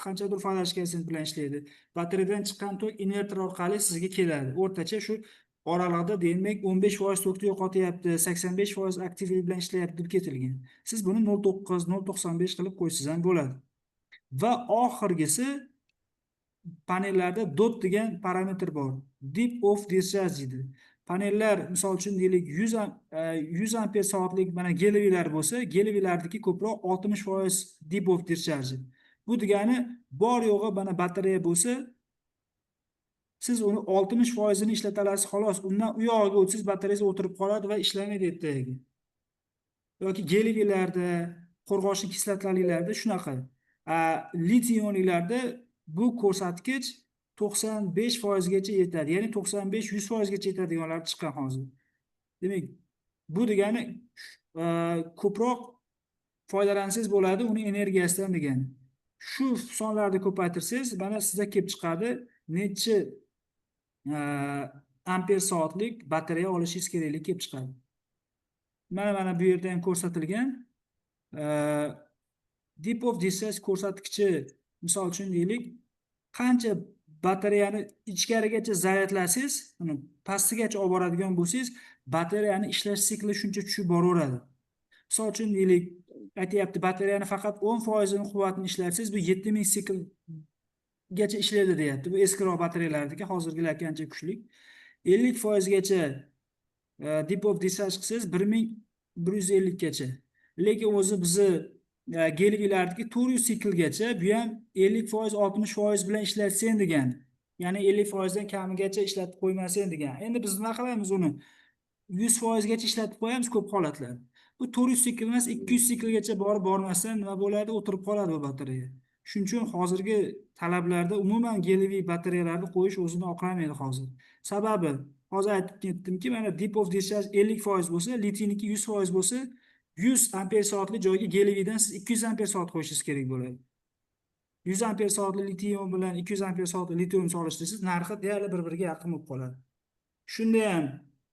A: qanchadir foydalanish koeffitsiyenti bilan ishlaydi. Batareyadan chiqqan tok invertor orqali sizga keladi. O'rtacha shu oralig'ida demak 15% tokni yo'qotyapti, 85% aktivlik bilan ishlayapti deb ketilgan. Siz buni 0.9, 0.95 qilib qo'ysangiz ham bo'ladi. Va oxirgisi, panellarda DOT degan parametr bor. Deep of discharge deydi. Panellar misol uchun deylik 100 amper soatlik mana gelevilar bo'lsa, gelevilardagi ko'proq 60% deep of discharge. Bu degani bor yo'g'i mana batareya bo'lsa, siz uni 60% ni ishlatasiz xolos. Undan u yog'iga o'tsangiz batareyangiz o'tirib qoladi va ishlamaydi ertaga. Yoki gelevilarda, qo'rg'oshin kislotalilarda shunaqa. Litiy-ionlarda bu ko'rsatkich 95% gacha yetadi. Ya'ni 95-100% gacha yetadiganlar chiqqan hozir. Demak, bu degani ko'proq foydalansangiz bo'ladi uni energiyasidan degani. Shu sonlarni ko'paytirsangiz, mana sizga kelib chiqadi necha amper soatlik batareya olishingiz kerakligi kelib chiqadi. Mana bu yerda ham ko'rsatilgan. Deep of discharge ko'rsatkichi, misol uchun deylik, qancha batareyani ichkarigacha zaryadlasangiz, uni pastigacha olib boradigan bo'lsangiz, batareyani ishlash sikli shuncha tushib boraveradi. Misol uchun deylik, aytyapti, batareyani faqat 10% ni quvvatini ishlatsangiz, bu 7000 siklgacha ishlaydi deyapti. Bu eskiroq batareyalardagi, hozirgilar qancha kuchli. 50% gacha deep of discharge qilsangiz 1150 gacha. Lekin o'zi bizni gelevilardagi 400 siklgacha, bu ham 50%, 60% bilan ishlatsen degan. Ya'ni 50% dan kamigacha ishlatib qo'ymasen degan. Endi biz nima qilamiz uni? 100% gacha ishlatib qo'yamiz ko'p holatlarda. Bu 400 sikl emas, 200 siklgacha borib bormasdan nima bo'ladi? O'tirib qoladi bu batareya. Shuning uchun hozirgi talablarda umuman gelevi batareyalarni qo'yish o'zini oqlamaydi hozir. Sababi, hozir aytib ketdimki, mana deep of discharge 50% bo'lsa, litiyniki 100% bo'lsa, 100 amper soatli joyga gelevidan siz 200 amper soat qo'yishingiz kerak bo'ladi. 100 amper soatli litiy-ion bilan 200 amper soatli litiy-ion solishtirsangiz, narxi deyarli bir-biriga yaqin bo'lib qoladi. Shunda ham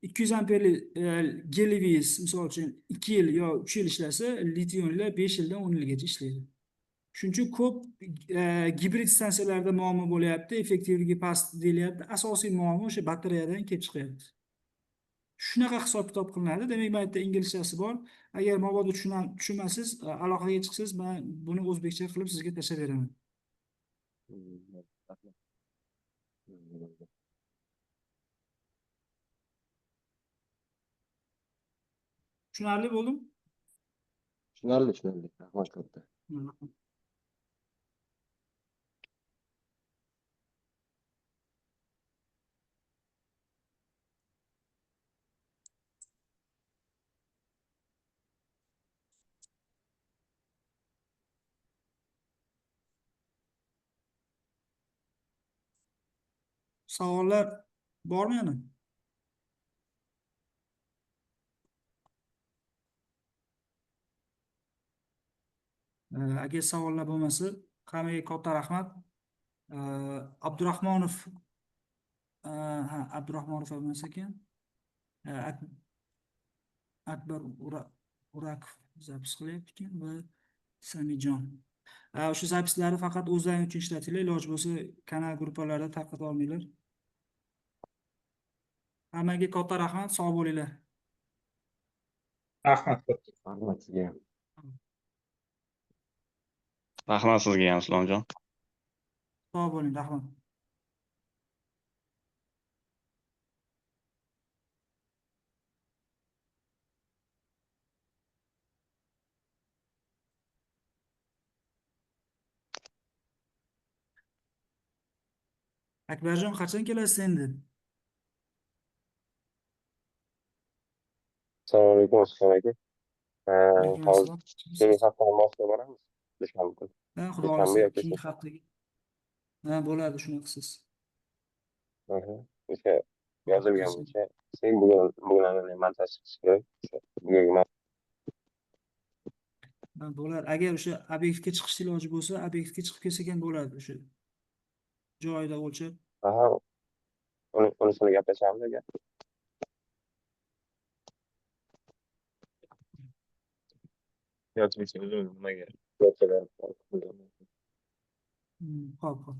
A: 200 amperli gelevingiz misol uchun 2 yil yo 3 yil ishlasa, litiy-ionlar 5 yildan 10 yilgacha ishlaydi. Shuning uchun ko'p gibrid stansiyalarda muammo bo'lyapti, effektivligi past deyilyapti. Asosiy muammo o'sha batareyadan kelib chiqyapti. Shunaqa hisob-kitob qilinadi. Demak, bu yerda inglizchasi bor. Agar mabodo tushunmasangiz, aloqaga chiqsangiz, men buni o'zbekcha qilib sizga tashlab beraman. Tushunarli bo'ldimi?
I: Tushunarli. Rahmat katta.
A: Savollar bormi yana? Agar savollar bo'lmasa, hammaga katta rahmat. Abdurahmonov Abdurahmonov emas ekan. Akbar Urakov zapis qilyapti ekan va Samijon. O'sha zapislarni faqat o'zlaringiz uchun ishlatinglar, iloji bo'lsa kanal gruppalarda tarqata olmanglar. Hammaga katta rahmat, sog' bo'linglar.
C: Rahmat katta.
I: Rahmat sizga.
J: Rahmat sizga ham, Islomjon.
A: Sog' bo'ling, rahmat. Akbarjon, qachon kelasiz endi?
I: Assalomu alaykum, Usmon aka.
A: Alaykum
I: Hozir
A: assalom.
I: keyingi hafta moshga boramiz. Dushanba kuni.
A: Ha, xudo
I: Dushanba
A: xohlasa
I: yoki
A: keyingi haftaga. Ha, bo'ladi, shunaqasiz.
I: o'sha yozilgan bo'yicha sen bugun montaj qilish kerak. O'sha bugungi
A: Ha, bo'ladi. Agar o'sha obyektga chiqish iloji bo'lsa, obyektga chiqib kelsak ham bo'ladi, o'sha joyida o'lchab.
I: aha, unisini gaplashamiz aka. Yoki nimaga?
A: Xo'p, xo'p.